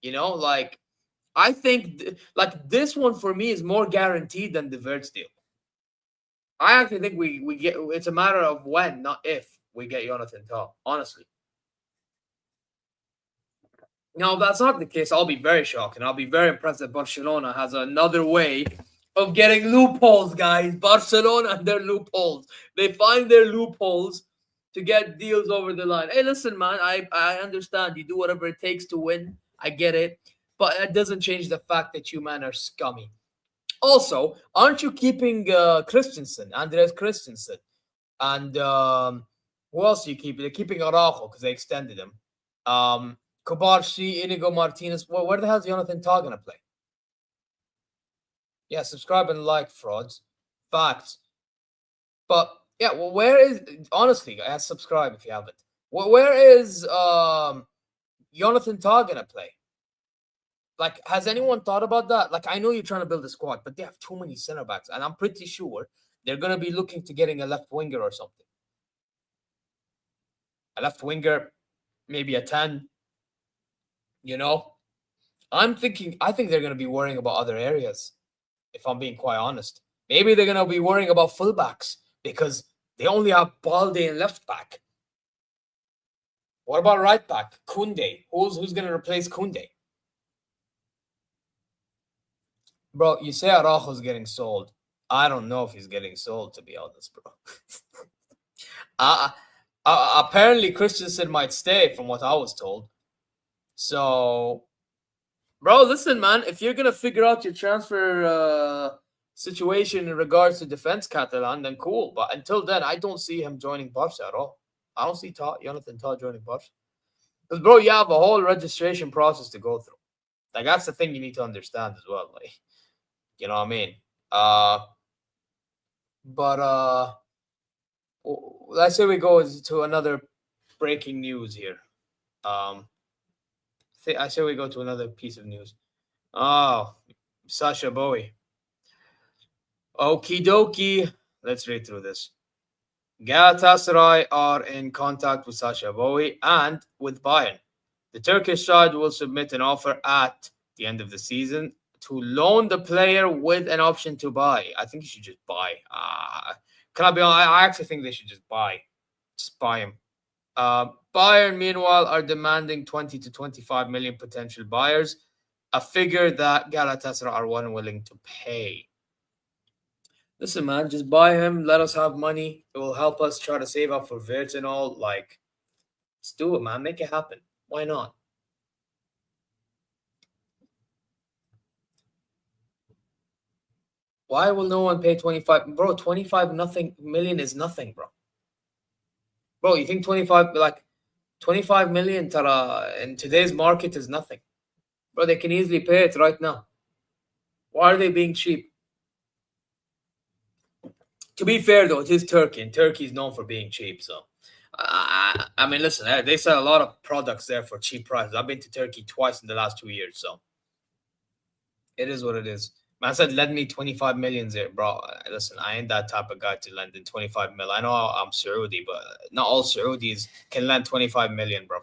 You know, like, I think, like, this one for me is more guaranteed than the Wirtz deal. I actually think we get, it's a matter of when, not if, we get Jonathan Tah, honestly. Now, if that's not the case, I'll be very shocked, and I'll be very impressed that Barcelona has another way of getting loopholes, guys. Barcelona and their loopholes. They find their loopholes to get deals over the line. Hey, listen, man, I understand. You do whatever it takes to win. I get it. But that doesn't change the fact that you, man, are scummy. Also, aren't you keeping Christensen, Andreas Christensen? And who else are you keeping? They're keeping Araujo because they extended him. Kobarshi, Inigo Martinez. Well, where the hell is Jonathan Tah going to play? Yeah, subscribe and like, frauds. Facts. But, yeah, well, where is... Honestly, subscribe if you haven't. Well, where is Jonathan Tah going to play? Like, has anyone thought about that? Like, I know you're trying to build a squad, but they have too many center backs. And I'm pretty sure they're going to be looking to getting a left winger or something. A left winger, maybe a 10. You know? I think they're going to be worrying about other areas, if I'm being quite honest. Maybe they're going to be worrying about fullbacks. because they only have Balde in left back. What about right back? Koundé. Who's going to replace Koundé? Bro, you say Araujo's getting sold. I don't know if he's getting sold, to be honest, bro. Apparently, Christensen might stay, from what I was told. So, bro, listen, man. If you're going to figure out your transfer situation in regards to defense Catalan, then cool. But until then, I don't see him joining Barca at all. I don't see Jonathan Tah joining Barca. Because, bro, you have a whole registration process to go through. Like, that's the thing you need to understand as well. Like, you know what I mean? Let's say we go to another breaking news here. I say we go to another piece of news. Oh, Sacha Boey. Okie dokie. Let's read through this. Galatasaray are in contact with Sacha Boey and with Bayern. The Turkish side will submit an offer at the end of the season to loan the player with an option to buy. I think you should just buy. Can I be honest? I actually think they should just buy. Just buy him. Bayern, meanwhile, are demanding 20 to 25 million potential buyers, a figure that Galatasaray are unwilling to pay. Listen, man, just buy him. Let us have money. It will help us try to save up for Wirtz and all. Like, let's do it, man. Make it happen. Why not? Why will no one pay 25? Bro, 25 million is nothing, bro. Bro, you think 25 million tara, in today's market is nothing. Bro, they can easily pay it right now. Why are they being cheap? To be fair, though, it is Turkey, and Turkey is known for being cheap. So, I mean, listen, they sell a lot of products there for cheap prices. I've been to Turkey twice in the last 2 years, so it is what it is. Man said, lend me 25 million there, bro. Listen, I ain't that type of guy to lend in 25 mil. I know I'm Saudi, but not all Saudis can lend 25 million, bro.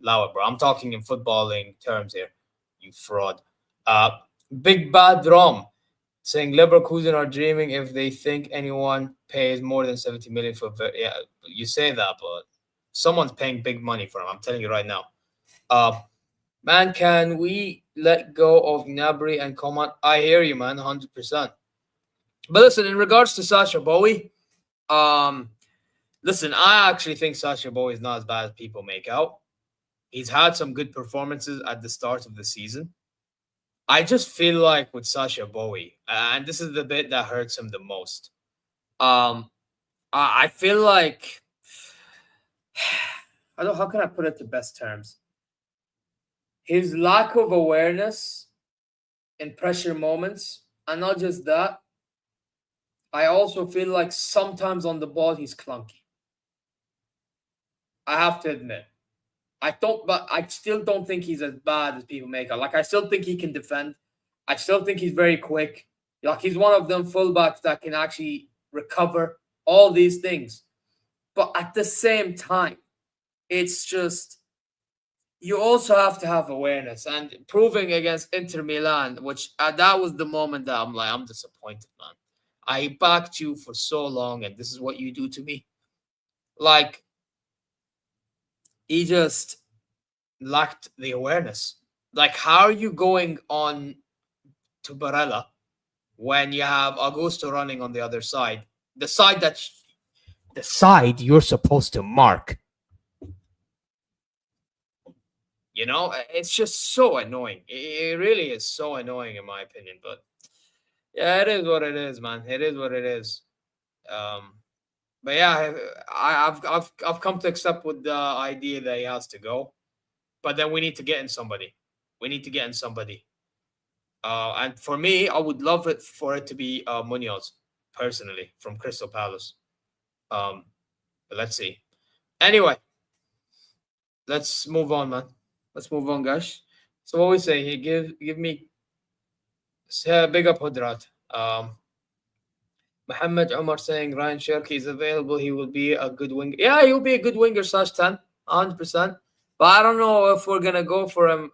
Allow it, bro. I'm talking in footballing terms here, you fraud. Big Bad Rom saying Leverkusen are dreaming if they think anyone pays more than 70 million for... Yeah, you say that, but someone's paying big money for him. I'm telling you right now. Man, can we let go of Gnabry and Coman? I hear you, man, 100%. But listen, in regards to Sacha Boey, listen, I actually think Sacha Boey is not as bad as people make out. He's had some good performances at the start of the season. I just feel like with Sacha Boey, and this is the bit that hurts him the most. I feel like, how can I put it to best terms? His lack of awareness in pressure moments, and not just that, I also feel like sometimes on the ball he's clunky. I have to admit. But I still don't think he's as bad as people make out. Like, I still think he can defend. I still think he's very quick. Like, he's one of them fullbacks that can actually recover all these things. But at the same time, it's just, you also have to have awareness. And proving against Inter Milan, which that was the moment that I'm like, I'm disappointed, man. I backed you for so long, and this is what you do to me. Like, he just lacked the awareness. Like, how are you going on to Barella when you have Augusto running on the other side? The side you're supposed to mark. You know, it's just so annoying. It really is so annoying, in my opinion. But yeah, it is what it is, man. It is what it is. But yeah, I've come to accept with the idea that he has to go. But then we need to get in somebody. And for me, I would love it for it to be Munoz, personally, from Crystal Palace. But let's see. Anyway, let's move on, man. Let's move on, guys. So what we say here, give me big up Hudrat. Mohammed Omar saying Ryan Cherki is available. He will be a good winger. Yeah, he'll be a good winger, /10, 100%. But I don't know if we're going to go for him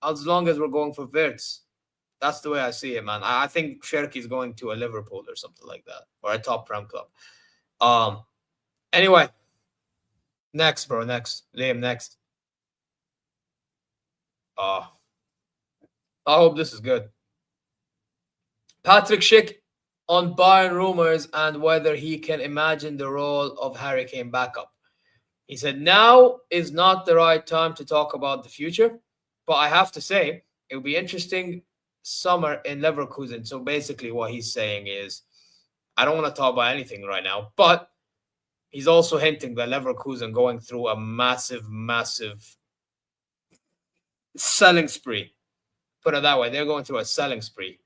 as long as we're going for Wirtz. That's the way I see it, man. I think Cherki is going to a Liverpool or something like that, or a top Prem club. Anyway, next, bro. Next, Liam. Next. I hope this is good. Patrick Schick on Bayern rumors and whether he can imagine the role of Harry Kane backup. He said, now is not the right time to talk about the future, but I have to say, it will be interesting summer in Leverkusen. So basically what he's saying is, I don't want to talk about anything right now, but he's also hinting that Leverkusen going through a massive selling spree. Put it that way. They're going through a selling spree.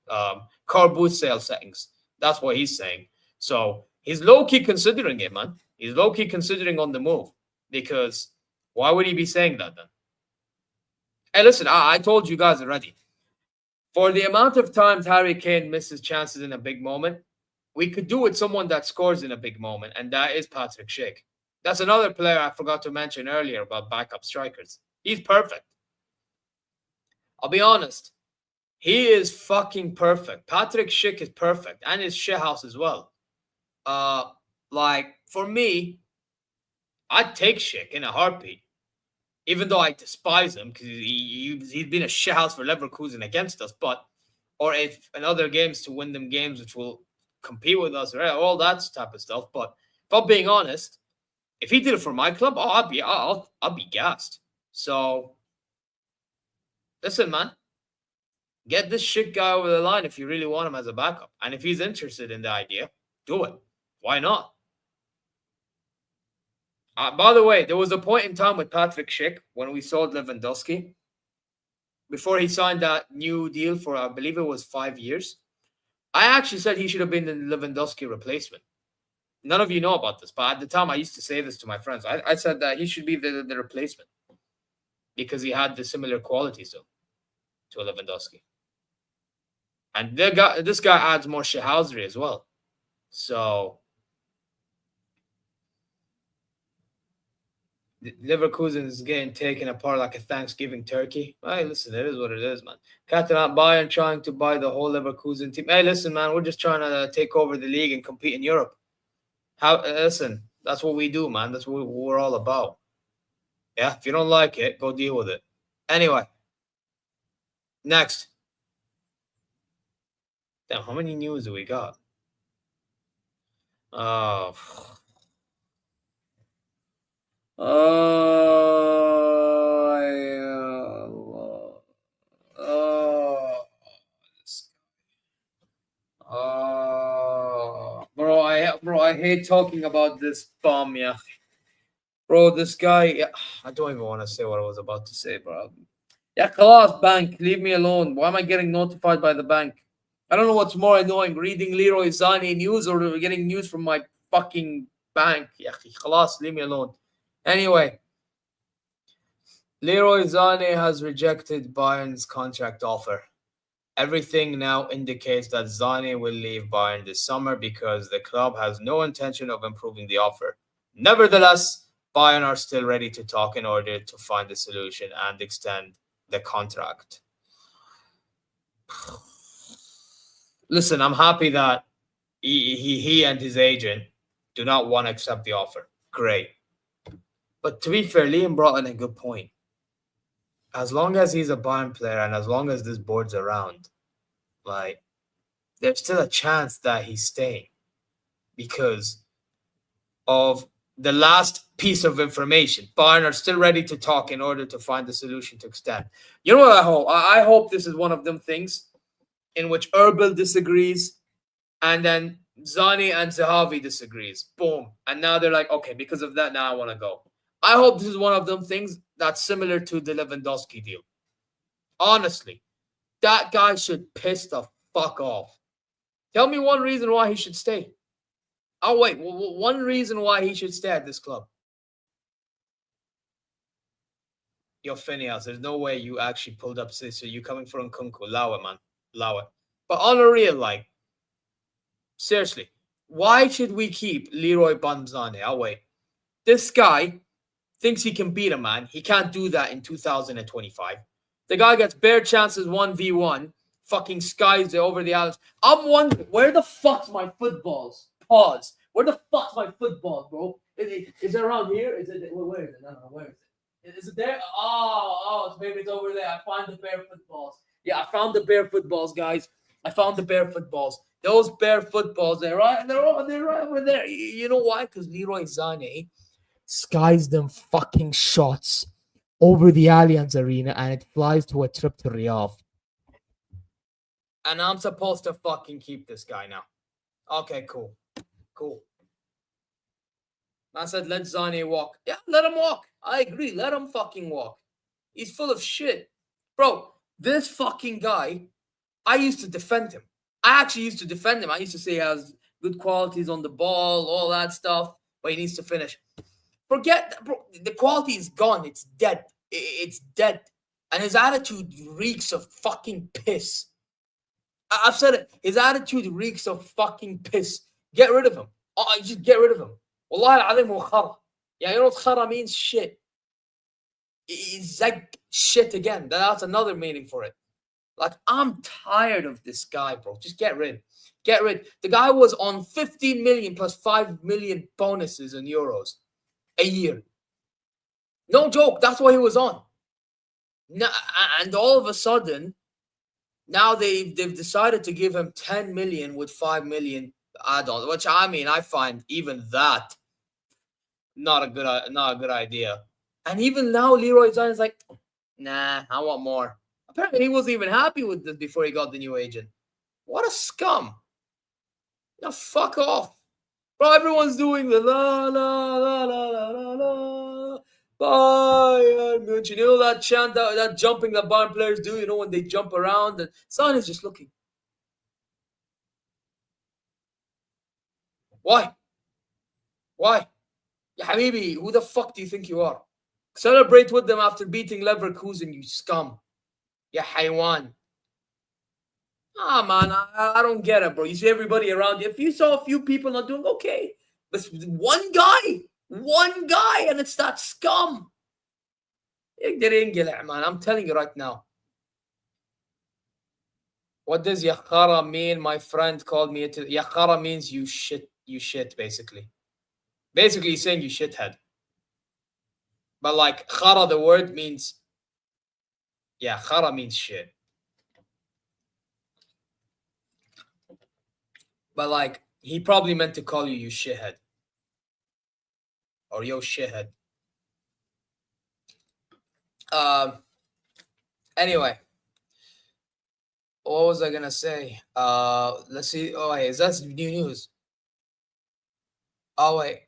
Car boot sale settings. That's what he's saying. So he's low-key considering it, man. He's low-key considering on the move. Because why would he be saying that then? Hey, listen, I told you guys already. For the amount of times Harry Kane misses chances in a big moment, we could do with someone that scores in a big moment, and that is Patrick Schick. That's another player I forgot to mention earlier about backup strikers. He's perfect. I'll be honest. He is fucking perfect. Patrick Schick is perfect. And his shithouse as well. For me, I'd take Schick in a heartbeat. Even though I despise him because he's been a shithouse for Leverkusen against us. Or if in other games to win them games which will compete with us, right? All that type of stuff. But if I'm being honest, if he did it for my club, I'll be gassed. So listen, man. Get this shit guy over the line if you really want him as a backup. And if he's interested in the idea, do it. Why not? By the way, there was a point in time with Patrick Schick when we sold Lewandowski. Before he signed that new deal for, I believe it was 5 years. I actually said he should have been the Lewandowski replacement. None of you know about this, but at the time I used to say this to my friends. I said that he should be the replacement because he had the similar qualities to Lewandowski. And this guy adds more shithousery as well. So Leverkusen is getting taken apart like a Thanksgiving turkey. Hey, listen, it is what it is, man. Catalan Bayern trying to buy the whole Leverkusen team. Hey, listen, man, we're just trying to take over the league and compete in Europe. Listen, that's what we do, man. That's what we're all about. Yeah, if you don't like it, go deal with it. Anyway, next. Damn, how many news do we got? Bro, I hate talking about this bum, yeah. Bro, this guy, yeah, I don't even want to say what I was about to say, bro. Yeah, khalas, bank, leave me alone. Why am I getting notified by the bank? I don't know what's more annoying, reading Leroy Sané news or getting news from my fucking bank. Yeah, khalas, leave me alone. Anyway, Leroy Sané has rejected Bayern's contract offer. Everything now indicates that Sané will leave Bayern this summer because the club has no intention of improving the offer. Nevertheless, Bayern are still ready to talk in order to find a solution and extend the contract. Listen, I'm happy that he and his agent do not want to accept the offer. Great. But to be fair, Liam brought in a good point. As long as he's a Bayern player and as long as this board's around, like, there's still a chance that he's staying because of the last piece of information. Bayern are still ready to talk in order to find the solution to extend. You know what I hope? I hope this is one of them things in which Erbil disagrees and then Sané and Zahavi disagrees. Boom. And now they're like, okay, because of that, now I want to go. I hope this is one of them things that's similar to the Lewandowski deal. Honestly, that guy should piss the fuck off. Tell me one reason why he should stay. Oh, wait. One reason why he should stay at this club. Yo, Phineas, there's no way you actually pulled up so you coming from Nkunku. Allow it, man. Allow it. But on a real, like, seriously, why should we keep Leroy Sané? Oh, wait. This guy thinks he can beat a man. He can't do that in 2025. The guy gets bare chances 1v1, fucking skies it over the islands. I'm wondering, where the fuck's my footballs? Pause. Where the fuck's my football, bro? Is it around here? Is it? Where is it? No, where is it? Is it there? Oh, maybe it's over there. I find the bare footballs. Yeah, I found the bare footballs, guys. I found the bare footballs. Those bare footballs, they're right over there. You know why? Because Leroy Sané skies them fucking shots over the Allianz Arena and it flies to a trip to Riyadh. And I'm supposed to fucking keep this guy now. Okay, cool. I said, let Sané walk. Yeah, let him walk. I agree. Let him fucking walk. He's full of shit. Bro, this fucking guy, I used to defend him. I actually used to defend him. I used to say he has good qualities on the ball, all that stuff, but he needs to finish. Forget that, bro. The quality is gone. It's dead. It's dead. And his attitude reeks of fucking piss. I've said it. His attitude reeks of fucking piss. Get rid of him. Just get rid of him. Wallahi al-azim hu khara. Yeah, you know what khara means? Shit. It's like shit again. That's another meaning for it. Like, I'm tired of this guy, bro. Just get rid. Get rid. The guy was on 15 million plus 5 million bonuses in euros a year. No joke. That's what he was on. And all of a sudden, now they've decided to give him 10 million with 5 million add-ons, which I mean, I find even that not a good idea. And even now, Leroy Sané is like, nah, I want more. Apparently, he wasn't even happy with this before he got the new agent. What a scum! Now fuck off, bro. Everyone's doing the la la la la la la la Bayern München. You know that chant, that jumping that Bayern players do. You know when they jump around, and Son is just looking. Why? Ya Habibi, who the fuck do you think you are? Celebrate with them after beating Leverkusen, you scum. Ya Haywan. Man, I don't get it, bro. You see everybody around you. If you saw a few people not doing okay, but one guy, and it's that scum. Man, I'm telling you right now. What does yakhara mean? My friend called me. Yakhara means you shit, basically. Basically, he's saying you shithead. But like, khara, the word means, yeah, khara means shit. But like, he probably meant to call you shithead. Or yo shithead. Anyway. What was I gonna say? Let's see. Oh wait, is that new news? Oh wait.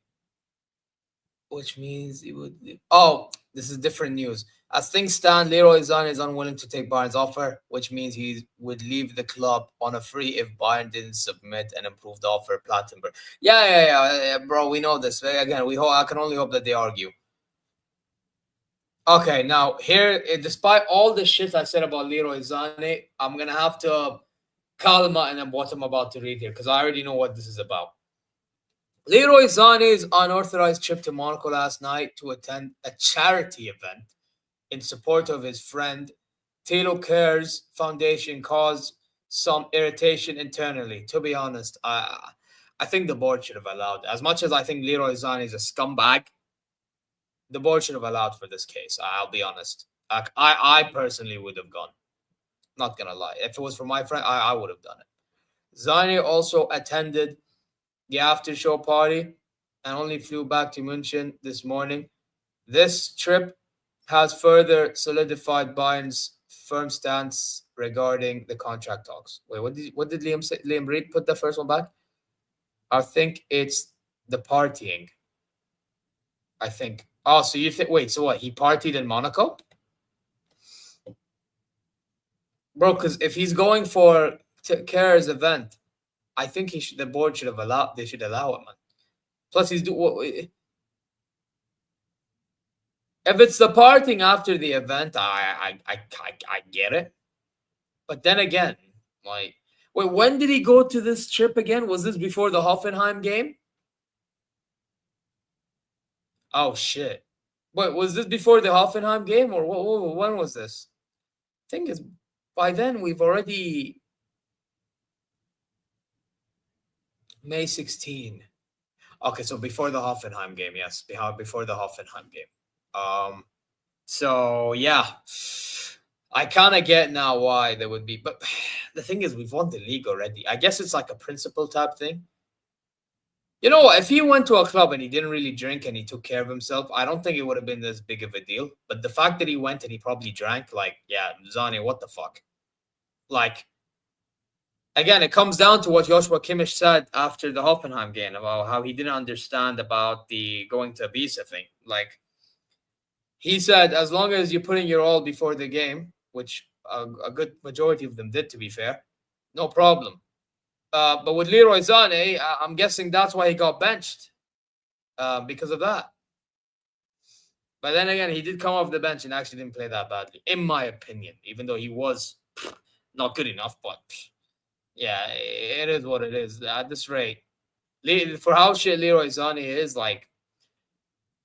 Which means it would. Oh, this is different news. As things stand, Leroy Sané is unwilling to take Bayern's offer, which means he would leave the club on a free if Bayern didn't submit an improved offer. Plattenberg. Yeah, bro. We know this. Again, I can only hope that they argue. Okay, now here, despite all the shit I said about Leroy Sané, I'm gonna have to calma and what I'm about to read here because I already know what this is about. Leroy Sané's unauthorized trip to Monaco last night to attend a charity event in support of his friend Tilo Kerr's foundation caused some irritation internally. To be honest, I think the board should have allowed. As much as I think Leroy Sané is a scumbag, the board should have allowed for this case. I'll be honest. I personally would have gone. Not gonna lie. If it was for my friend, I would have done it. Sané also attended the after-show party and only flew back to Munchen this morning. This trip has further solidified Bayern's firm stance regarding the contract talks. Wait, what did Liam say? Liam, put the first one back. I think it's the partying. I think. Oh, so you think? Wait, so what? He partied in Monaco, bro? Because if he's going for Kerr's event, I think the board should have allowed. They should allow it, man. Plus, if it's the partying after the event, I get it. But then again, like, wait, when did he go to this trip again? Was this before the Hoffenheim game? Oh shit! Wait, was this before the Hoffenheim game or when was this? I think it's by then we've already May 16. Okay, so before the Hoffenheim game, yes, before the Hoffenheim game. So yeah, I kind of get now why there would be, but the thing is, we've won the league already. I guess it's like a principle type thing. You know what? If he went to a club and he didn't really drink and he took care of himself, I don't think it would have been as big of a deal. But the fact that he went and he probably drank, like, yeah, Zane, what the fuck? Like, again, it comes down to what Joshua Kimmich said after the Hoffenheim game about how he didn't understand about the going to Ibiza thing. Like, he said, as long as you're putting your all before the game, which a good majority of them did, to be fair, no problem. But with Leroy Sané, I'm guessing that's why he got benched, because of that. But then again, he did come off the bench and actually didn't play that badly, in my opinion, even though he was not good enough. But yeah, it is what it is. At this rate, for how shit Leroy Sané is, like,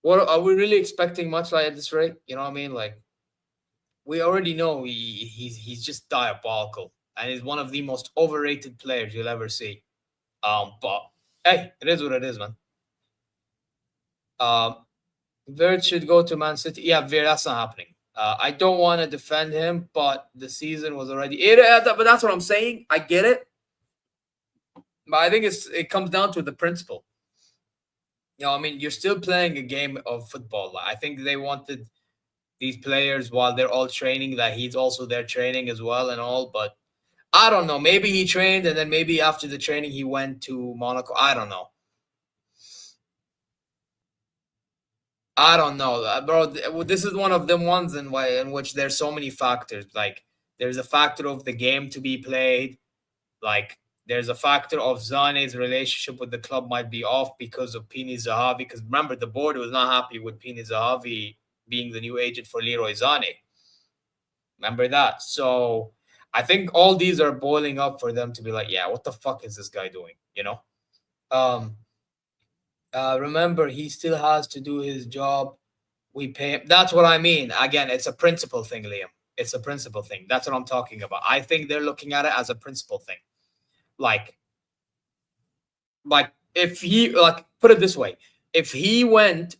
what are we really expecting much like at this rate? You know what I mean? Like, we already know he's just diabolical. And he's one of the most overrated players you'll ever see. But hey, it is what it is, man. Wirtz should go to Man City. Yeah, that's not happening. I don't want to defend him, but the season was already. But that's what I'm saying. I get it, but I think it comes down to the principle. You know, I mean, you're still playing a game of football. I think they wanted these players while they're all training that he's also there training as well and all, but. I don't know. Maybe he trained and then maybe after the training he went to Monaco. I don't know. Bro. This is one of them ones in which there's so many factors. Like, there's a factor of the game to be played. Like, there's a factor of Zane's relationship with the club might be off because of Pini Zahavi. Because remember, the board was not happy with Pini Zahavi being the new agent for Leroy Sané. Remember that? So I think all these are boiling up for them to be like, yeah, what the fuck is this guy doing? You know? Remember, he still has to do his job. We pay him. That's what I mean. Again, it's a principle thing, Liam. It's a principle thing. That's what I'm talking about. I think they're looking at it as a principle thing. Like if he, put it this way, if he went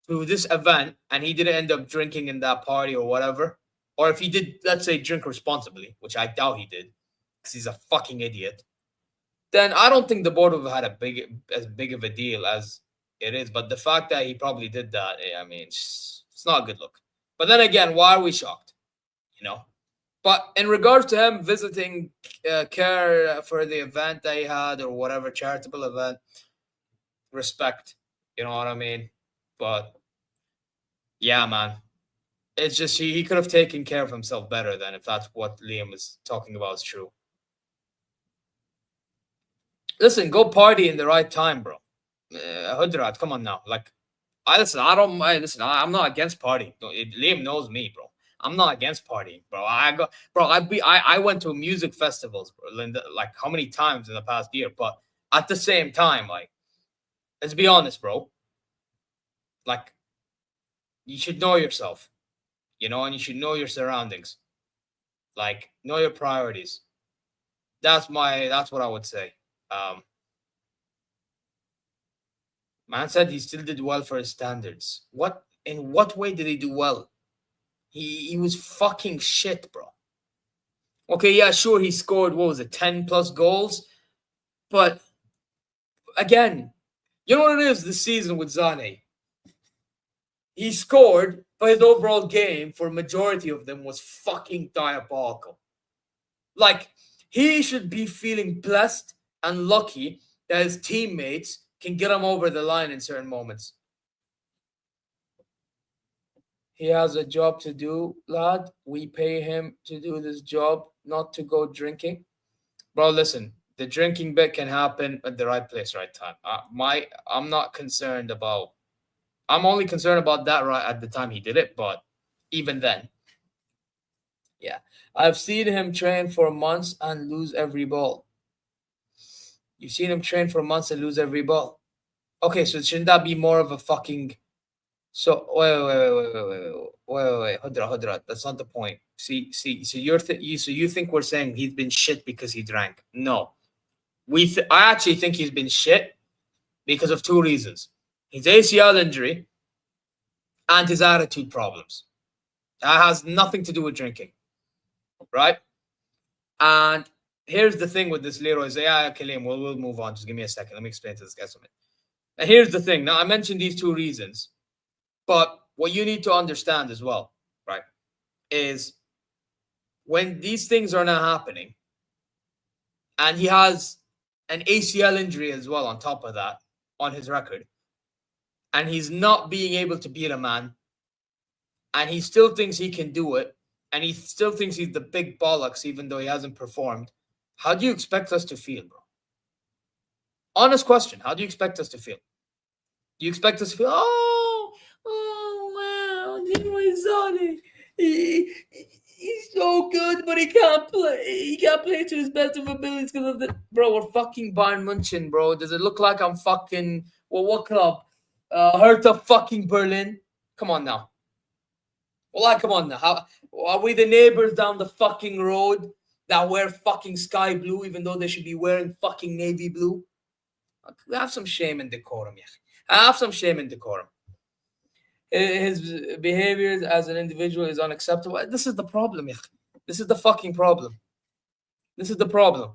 to this event and he didn't end up drinking in that party or whatever, or if he did, let's say, drink responsibly, which I doubt he did, because he's a fucking idiot, then I don't think the board would have had as big of a deal as it is. But the fact that he probably did that, I mean, it's not a good look. But then again, why are we shocked? You know? But in regards to him visiting Care for the event they had or whatever charitable event, respect. You know what I mean? But yeah, man. It's just he could have taken care of himself better than if that's what Liam is talking about is true. Listen, go party in the right time, bro. Hudrat, come on now. Like, I'm not against partying. Liam knows me, bro. I'm not against partying, bro. I went to music festivals, bro, like how many times in the past year? But at the same time, like, let's be honest, bro. Like, you should know yourself. You know, and you should know your surroundings. Like, know your priorities. That's what I would say. Man said he still did well for his standards. In what way did he do well? He was fucking shit, bro. Okay, yeah, sure, he scored, 10 plus goals? But, again, you know what it is this season with Sané? He scored, but his overall game for a majority of them was fucking diabolical. Like, he should be feeling blessed and lucky that his teammates can get him over the line in certain moments. He has a job to do, lad. We pay him to do this job, not to go drinking. Bro, listen, the drinking bit can happen at the right place, right time. I'm not concerned about. I'm only concerned about that right at the time he did it, but even then. Yeah. I've seen him train for months and lose every ball. You've seen him train for months and lose every ball. Okay, so shouldn't that be more of a fucking... So, wait. Hudra. That's not the point. See, so you think we're saying he's been shit because he drank. No. I actually think he's been shit because of two reasons. His ACL injury and his attitude problems. That has nothing to do with drinking, right? And here's the thing with this Leroy. Yeah, okay, Liam, we'll move on. Just give me a second. Let me explain to this guy something. And here's the thing. Now, I mentioned these two reasons, but what you need to understand as well, right, is when these things are not happening, and he has an ACL injury as well on top of that on his record, and he's not being able to beat a man, and he still thinks he can do it, and he still thinks he's the big bollocks even though he hasn't performed, how do you expect us to feel, bro? Honest question. How do you expect us to feel? Do you expect us to feel, wow, Leroy Sané, he's so good, but he can't play. He can't play to his best of abilities because of the... Bro, we're fucking Bayern München, bro. Does it look like I'm fucking... Well, what club? Hertha fucking Berlin? Come on now. Well, come on now. How are we the neighbors down the fucking road that wear fucking sky blue even though they should be wearing fucking navy blue? Have some shame and decorum, yeah. Have some shame and decorum. His behavior as an individual is unacceptable. This is the problem, yeah. This is the fucking problem. This is the problem.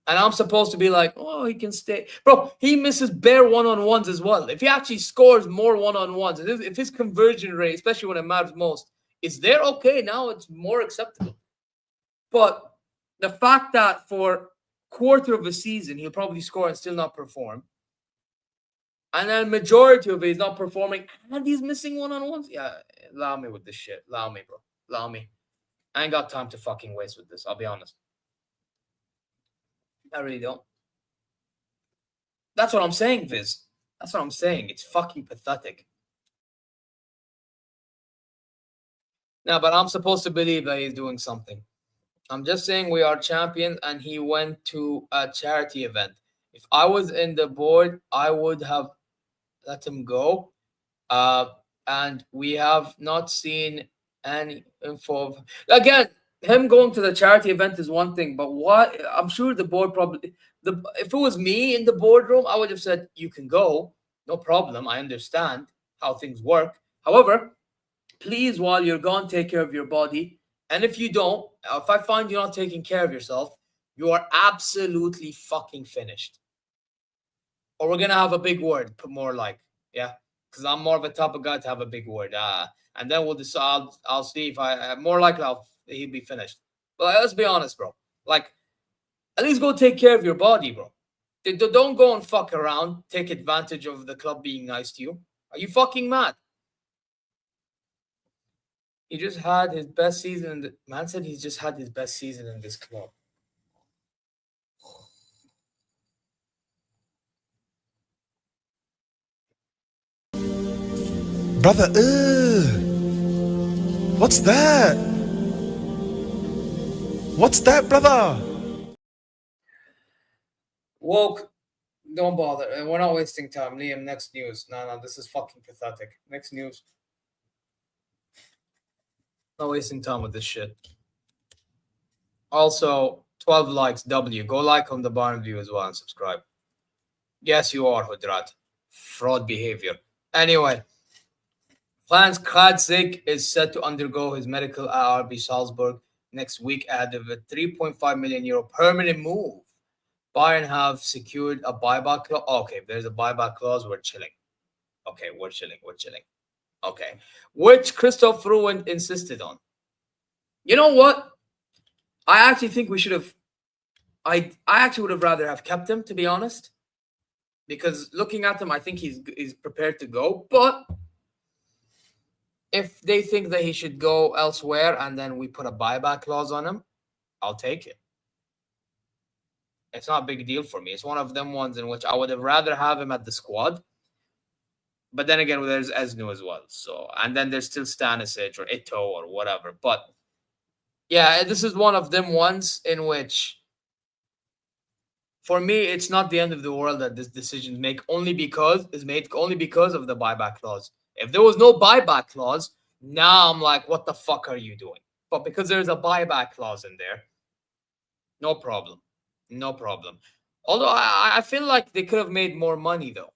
And I'm supposed to be like, oh, he can stay. Bro, he misses bare one-on-ones as well. If he actually scores more one-on-ones, if his conversion rate, especially when it matters most, is there, okay, now it's more acceptable. But the fact that for quarter of a season, he'll probably score and still not perform, and then majority of it is not performing, and he's missing one-on-ones, yeah, allow me with this shit. Allow me, bro. Allow me. I ain't got time to fucking waste with this, I'll be honest. I really don't. That's what I'm saying, Viz. That's what I'm saying. It's fucking pathetic. Now, but I'm supposed to believe that he's doing something. I'm just saying we are champions, and he went to a charity event. If I was in the board, I would have let him go. And we have not seen any info of... Again, him going to the charity event is one thing, but what I'm sure the board probably... if it was me in the boardroom, I would have said, you can go. No problem. I understand how things work. However, please, while you're gone, take care of your body. And if you don't, if I find you're not taking care of yourself, you are absolutely fucking finished. Or we're going to have a big word, more like, yeah? Because I'm more of a type of guy to have a big word. And then we'll decide, I'll see if I, more likely he'll be finished. But let's be honest, bro. Like, at least go take care of your body, bro. Don't go and fuck around, take advantage of the club being nice to you. Are you fucking mad? He just had his best season. Man said he's just had his best season in this club. Brother, what's that? What's that, brother? Woke, don't bother. We're not wasting time. Liam, next news. No, this is fucking pathetic. Next news. Not wasting time with this shit. Also, 12 likes, W. Go like on the Bayern View as well and subscribe. Yes, you are, Hudrat. Fraud behavior. Anyway, Franz Kradzig is set to undergo his medical at RB Salzburg next week ahead of a 3.5 million euro permanent move. Bayern have secured a buyback clause. Okay, there's a buyback clause. We're chilling. Okay, we're chilling. Okay. Which Christoph Ruin insisted on. You know what? I actually think we should have... I actually would have rather have kept him, to be honest. Because looking at him, I think he's prepared to go. But if they think that he should go elsewhere and then we put a buyback clause on him, I'll take it. It's not a big deal for me. It's one of them ones in which I would have rather have him at the squad. But then again, there's Esnu as well. So, and then there's still Stanisic or Ito or whatever. But yeah, this is one of them ones in which, for me, it's not the end of the world that this decision is made only because of the buyback clause. If there was no buyback clause, now I'm like, what the fuck are you doing? But because there's a buyback clause in there, no problem. No problem. Although I feel like they could have made more money, though.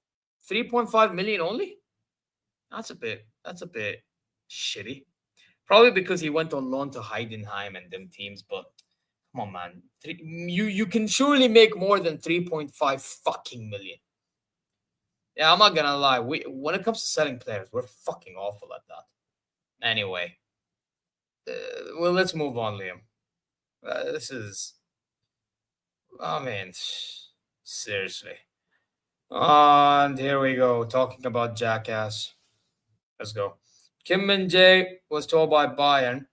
3.5 million only? That's a bit shitty. Probably because he went on loan to Heidenheim and them teams, but come on, man. You can surely make more than 3.5 fucking million. Yeah, I'm not gonna lie. When it comes to selling players, we're fucking awful at that. Anyway, well, let's move on, Liam. This is, oh man, seriously. And here we go, talking about jackass. Let's go. Kim Min-jae was told by Bayern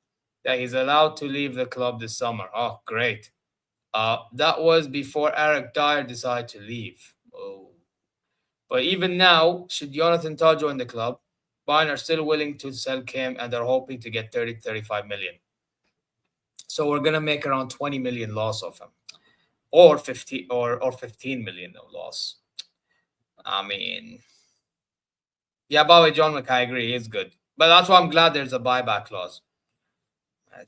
that he's allowed to leave the club this summer. Oh, great. That was before Eric Dyer decided to leave. Oh. But even now, should Jonathan Tah join the club, Bayern are still willing to sell Kim and they're hoping to get 30 to 35 million. So we're going to make around 20 million loss of him. Or 15 million loss. I mean, yeah, by the way, John McKay, I agree, he's good. But that's why I'm glad there's a buyback clause.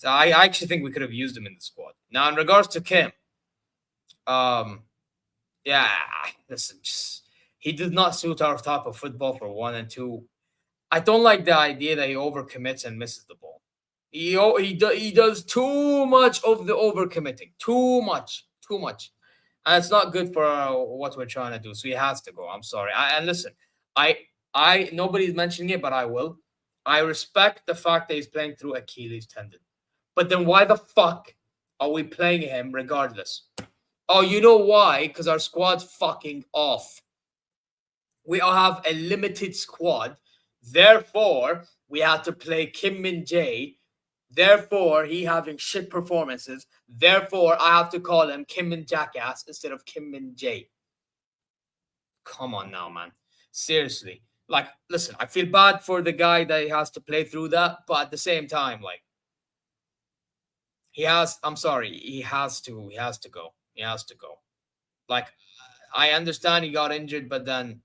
I actually think we could have used him in the squad. Now, in regards to Kim, yeah, listen, he did not suit our type of football for one, and two, I don't like the idea that he overcommits and misses the ball. He does too much of the overcommitting. Too much. And it's not good for what we're trying to do. So he has to go. I'm sorry. And listen, nobody's mentioning it, but I will. I respect the fact that he's playing through Achilles tendon. But then why the fuck are we playing him regardless? Oh, you know why? Because our squad's fucking off. We all have a limited squad. Therefore, we have to play Kim Min-jae. Therefore, he having shit performances. Therefore, I have to call him Kim Min Jackass instead of Kim Min-jae. Come on now, man. Seriously. Like, listen, I feel bad for the guy that he has to play through that, but at the same time, like, he has to go. He has to go. Like, I understand he got injured, but then,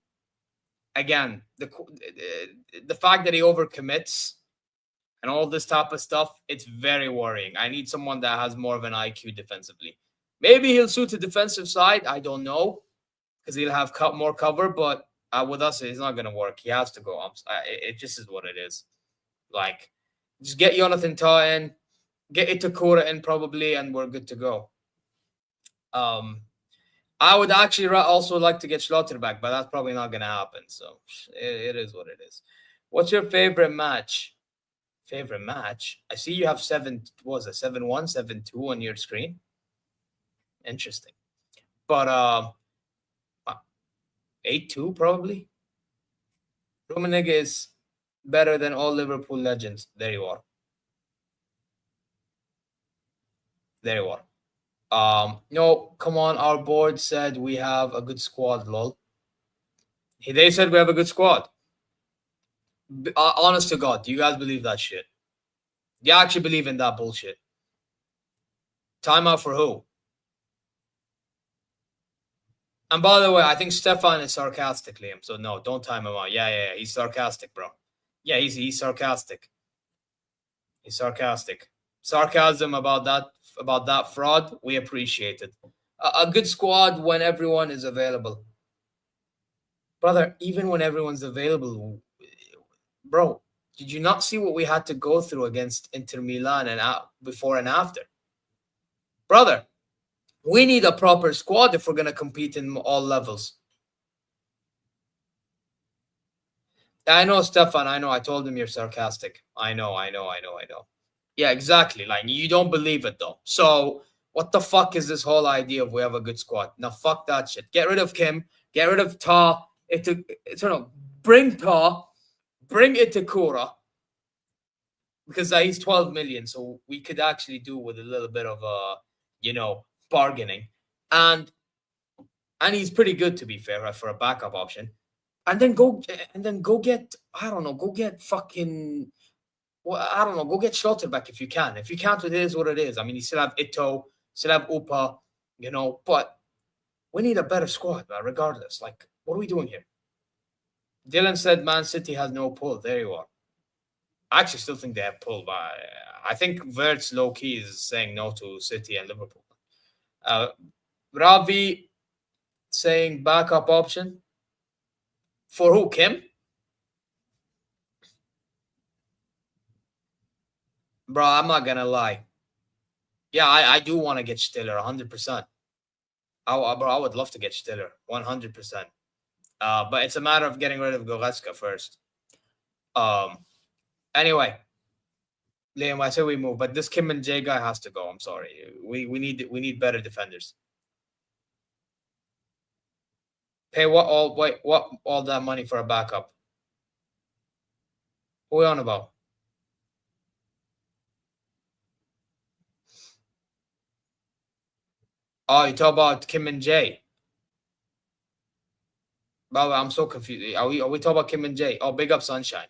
again, the fact that he overcommits and all this type of stuff, it's very worrying. I need someone that has more of an IQ defensively. Maybe he'll suit the defensive side. I don't know, because he'll have more cover, but with us, it's not going to work. He has to go. It just is what it is. Like, just get Jonathan Tah in, get Itakura in probably, and we're good to go. I would actually also like to get Schlotterbeck, but that's probably not going to happen. So it is what it is. What's your favorite match? Favorite match? I see you have 7-1, 7-2 on your screen. Interesting. But 8-2 probably. Rummenigge is better than all Liverpool legends. There you are. No, come on. Our board said we have a good squad, lol. They said we have a good squad. Honest to God, do you guys believe that shit? Do you actually believe in that bullshit? Timeout for who? And by the way, I think Stefan is sarcastic, Liam. So no, don't time him out. Yeah. He's sarcastic, bro. Yeah, he's sarcastic. He's sarcastic. Sarcasm about that fraud, we appreciate it. A good squad when everyone is available. Brother, even when everyone's available, bro, did you not see what we had to go through against Inter Milan and before and after? Brother, we need a proper squad if we're going to compete in all levels. I know, Stefan. I know. I told him you're sarcastic. I know. Yeah, exactly. Like, you don't believe it, though. So what the fuck is this whole idea of we have a good squad? Now, fuck that shit. Get rid of Kim. Get rid of Tah. Bring Tah. Bring Itakura. Because he's 12 million. So we could actually do with a little bit of, bargaining. And he's pretty good, to be fair, for a backup option. And then go get, go get fucking... Well, go get Schlotterbeck if you can. If you can't, it is what it is. I mean, you still have Ito, still have Upa, but we need a better squad, man, regardless. Like, what are we doing here? Dylan said Man City has no pull. There you are. I actually still think they have pull, but I think Wirtz low-key is saying no to City and Liverpool. Ravi saying backup option. For who, Kim? Bro, I'm not gonna lie. Yeah, I do want to get Stiller 100%. I would love to get Stiller 100%. But it's a matter of getting rid of Goretzka first. Anyway, Liam, I say we move, but this Kim and Jay guy has to go. I'm sorry. We need better defenders. Pay what all that money for a backup? What are we on about? Oh, you talk about Kim and Jay. Bro, I'm so confused. Are we talking about Kim and Jay? Oh, big up Sunshine.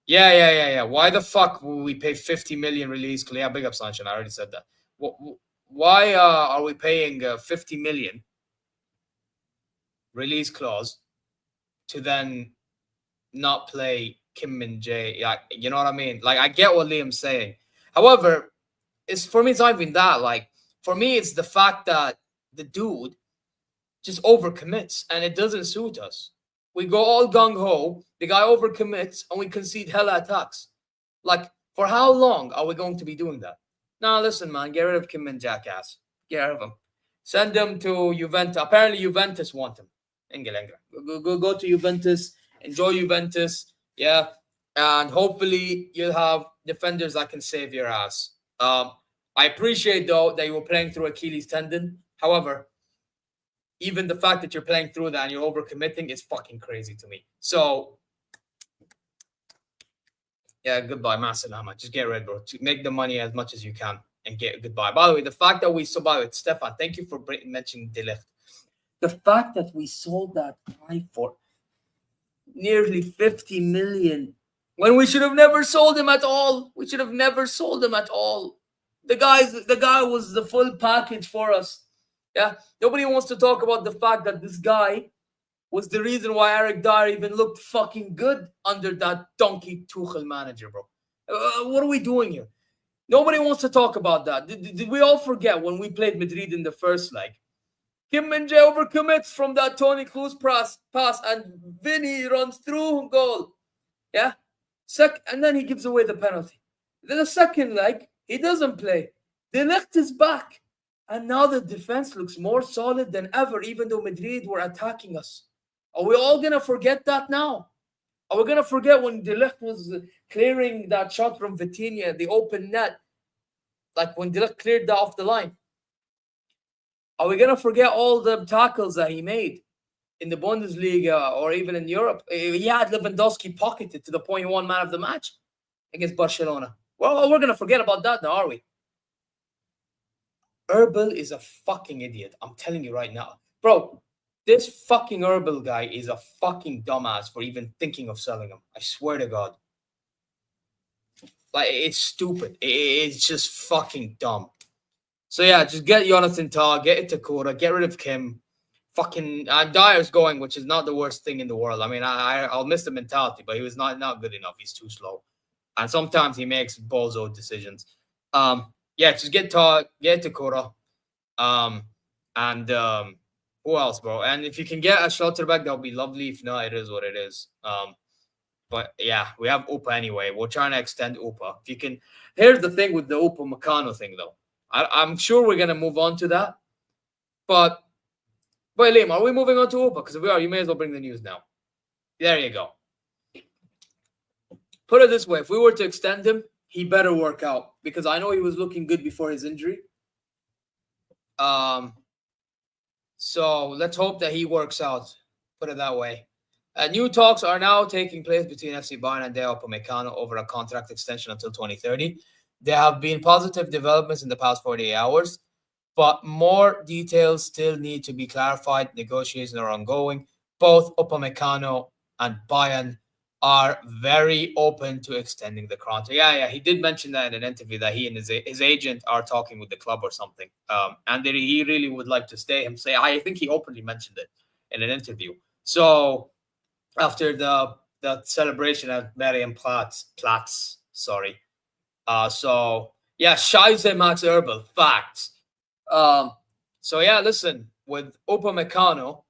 Yeah. Why the fuck will we pay 50 million release? Yeah, big up Sunshine. I already said that. Why are we paying 50 million release clause to then not play Kim and Jay? Like, you know what I mean? Like, I get what Liam's saying. However, for me, it's not even that. Like, for me, it's the fact that the dude just overcommits and it doesn't suit us. We go all gung-ho, the guy overcommits, and we concede hella attacks. Like, for how long are we going to be doing that? Now, listen, man, get rid of Kim and Jackass. Get rid of him. Send him to Juventus. Apparently, Juventus want him. Go to Juventus. Enjoy Juventus. Yeah. And hopefully, you'll have defenders that can save your ass. I appreciate, though, that you were playing through Achilles tendon. However, even the fact that you're playing through that and you're overcommitting is fucking crazy to me. So, yeah, goodbye, Masalama. Just get rid, bro. Make the money as much as you can and get goodbye. By the way, the fact that we sold, by the way, Stefan, thank you for mentioning ligt. The fact that we sold that guy for nearly 50 million when we should have never sold him at all. We should have never sold him at all. The guy was the full package for us. Yeah, nobody wants to talk about the fact that this guy was the reason why Eric Dyer even looked fucking good under that donkey Tuchel manager, bro. What are we doing here? Nobody wants to talk about that. Did we all forget when we played Madrid in the first leg? Kim Min-jae overcommits from that Toni Kroos pass and Vinny runs through goal. Yeah? And then he gives away the penalty. Then the second leg, he doesn't play. De Ligt is back. And now the defense looks more solid than ever, even though Madrid were attacking us. Are we all going to forget that now? Are we going to forget when De Ligt was clearing that shot from Vitinha, the open net? Like when De Ligt cleared that off the line. Are we going to forget all the tackles that he made in the Bundesliga or even in Europe? He had Lewandowski pocketed to the point he won man of the match against Barcelona. Well, we're going to forget about that now, are we? Herbal is a fucking idiot. I'm telling you right now. Bro, this fucking Herbal guy is a fucking dumbass for even thinking of selling him. I swear to God. Like, it's stupid. It's just fucking dumb. So, yeah, just get Jonathan Tah, get Itakura, get rid of Kim. Fucking Dyer's going, which is not the worst thing in the world. I mean, I'll miss the mentality, but he was not good enough. He's too slow. And sometimes he makes bozo decisions. Yeah, just get Tah, get Itakura. And who else, bro? And if you can get a Schlotterbeck, that'll be lovely. If not, it is what it is. But yeah, we have Upa anyway. We're trying to extend Upa. If you can, here's the thing with the Upa Meccano thing, though. I'm sure we're gonna move on to that. But Liam, are we moving on to Upa? Because if we are, you may as well bring the news now. There you go. Put it this way: if we were to extend him, he better work out, because I know he was looking good before his injury. So let's hope that he works out. Put it that way. New talks are now taking place between FC Bayern and Upa Meccano over a contract extension until 2030. There have been positive developments in the past 48 hours, but more details still need to be clarified. Negotiations are ongoing. Both Upa Meccano and Bayern are very open to extending the contract. Yeah, he did mention that in an interview that he and his agent are talking with the club or something. And that he really would like to stay. I think he openly mentioned it in an interview. So after the celebration at Marienplatz, sorry. So yeah, Scheiße Max Herbal, facts. So yeah, listen, with Upa Meccano,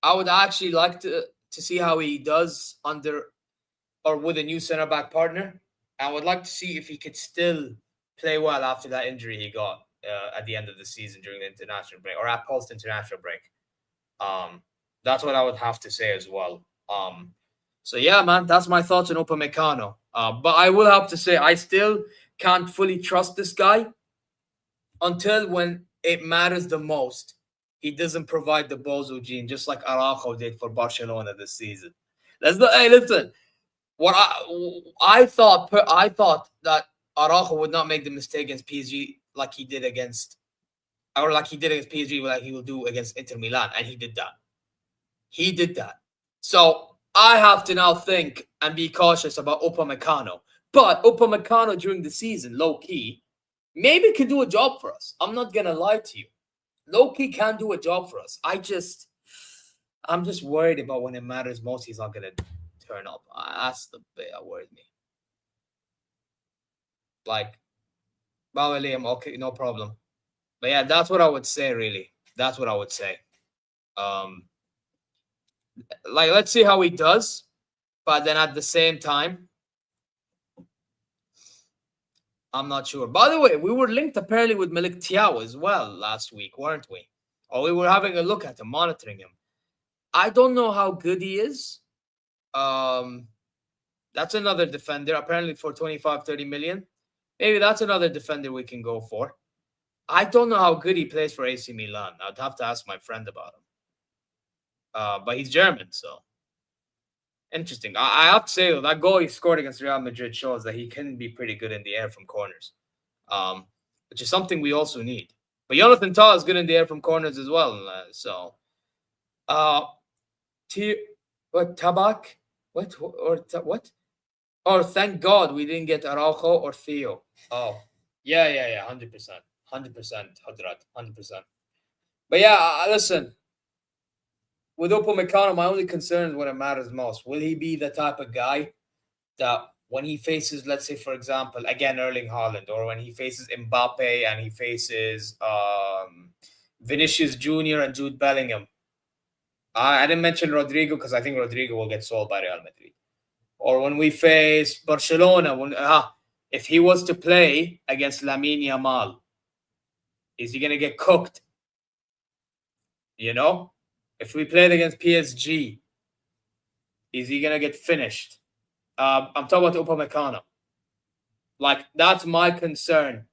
I would actually like to to see how he does under or with a new center back partner. I would like to see if he could still play well after that injury he got at the end of the season during the international break or at post international break. That's what I would have to say as well. So yeah, man, that's my thoughts on Upamecano. But I will have to say I still can't fully trust this guy until when it matters the most. He doesn't provide the bozo gene, just like Araujo did for Barcelona this season. Hey, listen. What I thought that Araujo would not make the mistake against PSG like he did against PSG, like he will do against Inter Milan, and he did that. So I have to now think and be cautious about Upamecano. But Upamecano during the season, low key, maybe can do a job for us. I'm not gonna lie to you. Low key can do a job for us. I'm just worried about when it matters most, he's not gonna turn up. That's the bit that worries me. Like, well, Liam, okay, no problem. But yeah, that's what I would say, really. That's what I would say. Like, let's see how he does. But then at the same time, I'm not sure. By the way, we were linked apparently with Malik Thiaw as well last week, weren't we? Or we were having a look at him, monitoring him. I don't know how good he is. That's another defender, apparently for 25, 30 million. Maybe that's another defender we can go for. I don't know how good he plays for AC Milan. I'd have to ask my friend about him. But he's German, so interesting. I have to say, though, that goal he scored against Real Madrid shows that he can be pretty good in the air from corners, which is something we also need. But Jonathan Tah is good in the air from corners as well. Tabak? What? Oh, thank God we didn't get Araujo or Theo. Oh, yeah, 100%. 100%, Hadrat, 100%. But yeah, listen. With Upamecano, my only concern is when it matters most. Will he be the type of guy that when he faces, let's say, for example, again, Erling Haaland, or when he faces Mbappe and he faces Vinicius Jr. and Jude Bellingham? I didn't mention Rodrigo because I think Rodrigo will get sold by Real Madrid. Or when we face Barcelona, if he was to play against Lamine Yamal, is he going to get cooked? You know? If we played against PSG, is he going to get finished? I'm talking about Upamecano. Like, that's my concern.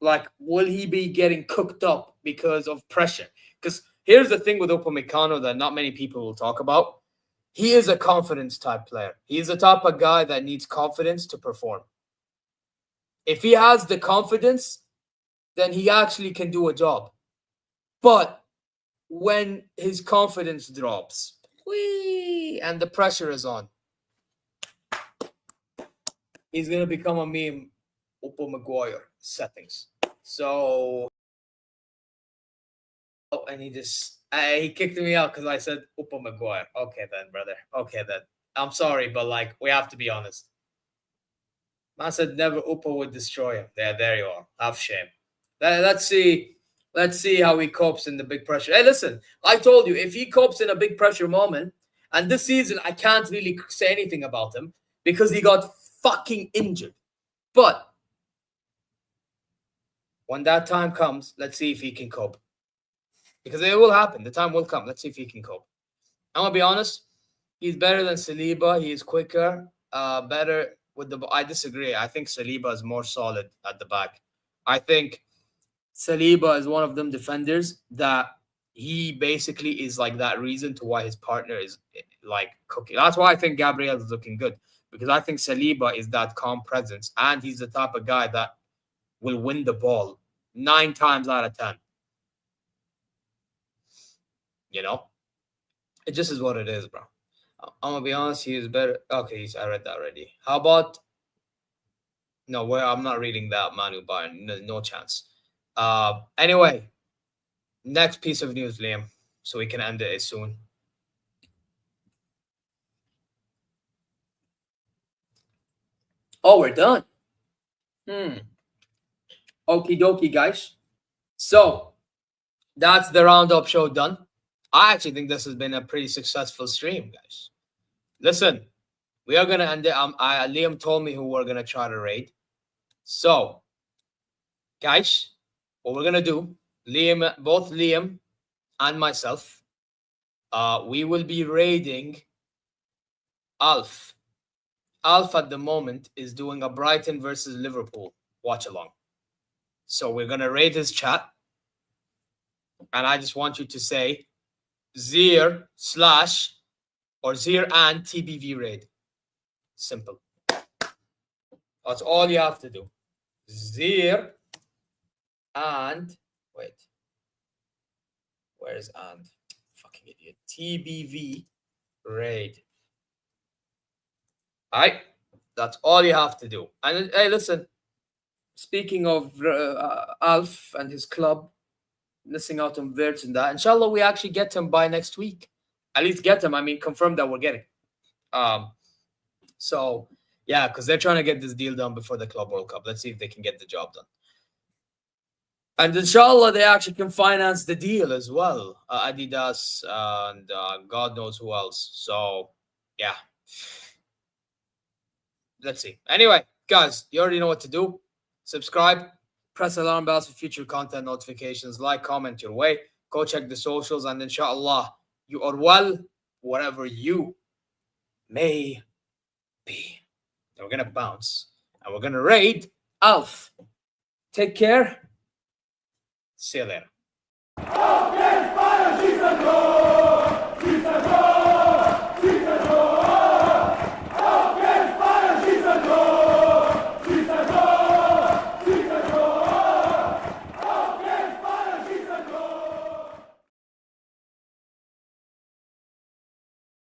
Like, will he be getting cooked up because of pressure? Because here's the thing with Upamecano that not many people will talk about. He is a confidence type player. He's the type of guy that needs confidence to perform. If he has the confidence, then he actually can do a job. But when his confidence drops, and the pressure is on, he's going to become a meme, Upa Maguire settings. So, and he kicked me out because I said Upa Maguire. Okay then, brother. Okay then. I'm sorry, but like, we have to be honest. Man said never Upa would destroy him. There you are. Have shame. Let's see how he copes in the big pressure. Hey, listen, I told you, if he copes in a big pressure moment, and this season I can't really say anything about him because he got fucking injured. But when that time comes, let's see if he can cope. Because it will happen. The time will come. Let's see if he can cope. I'm going to be honest. He's better than Saliba. He is quicker. Better with the... I disagree. I think Saliba is more solid at the back. I think Saliba is one of them defenders that he basically is like that reason to why his partner is like cooking. That's why I think Gabriel is looking good. Because I think Saliba is that calm presence. And he's the type of guy that will win the ball 9 times out of 10. You know? It just is what it is, bro. I'm going to be honest, he is better. Okay, I read that already. How about... No, I'm not reading that, Manu Bayern. No chance. Anyway, next piece of news, Liam, so we can end it soon. Oh, we're done. Okie dokie, guys. So, that's the roundup show done. I actually think this has been a pretty successful stream, guys. listen, we are gonna end it. Liam told me who we're gonna try to raid. So, guys, what we're gonna do, both Liam and myself, we will be raiding Alf. Alf at the moment is doing a Brighton versus Liverpool watch along. So we're gonna raid his chat, and I just want you to say Zir or Zir and TBV raid. Simple. That's all you have to do. Zir and wait. Where's and? Fucking idiot. TBV raid. Alright, that's all you have to do. And hey, listen. Speaking of Alf and his club missing out on Wirtz and that, inshallah, we actually get him by next week. At least get him. I mean, confirm that we're getting. So yeah, because they're trying to get this deal done before the Club World Cup. Let's see if they can get the job done. And inshallah, they actually can finance the deal as well. Adidas and God knows who else. So yeah. Let's see. Anyway, guys, you already know what to do. Subscribe, press alarm bells for future content notifications, like, comment your way, go check the socials, and inshallah, you are well wherever you may be. And we're going to bounce, and we're going to raid Alf. Take care. See you later.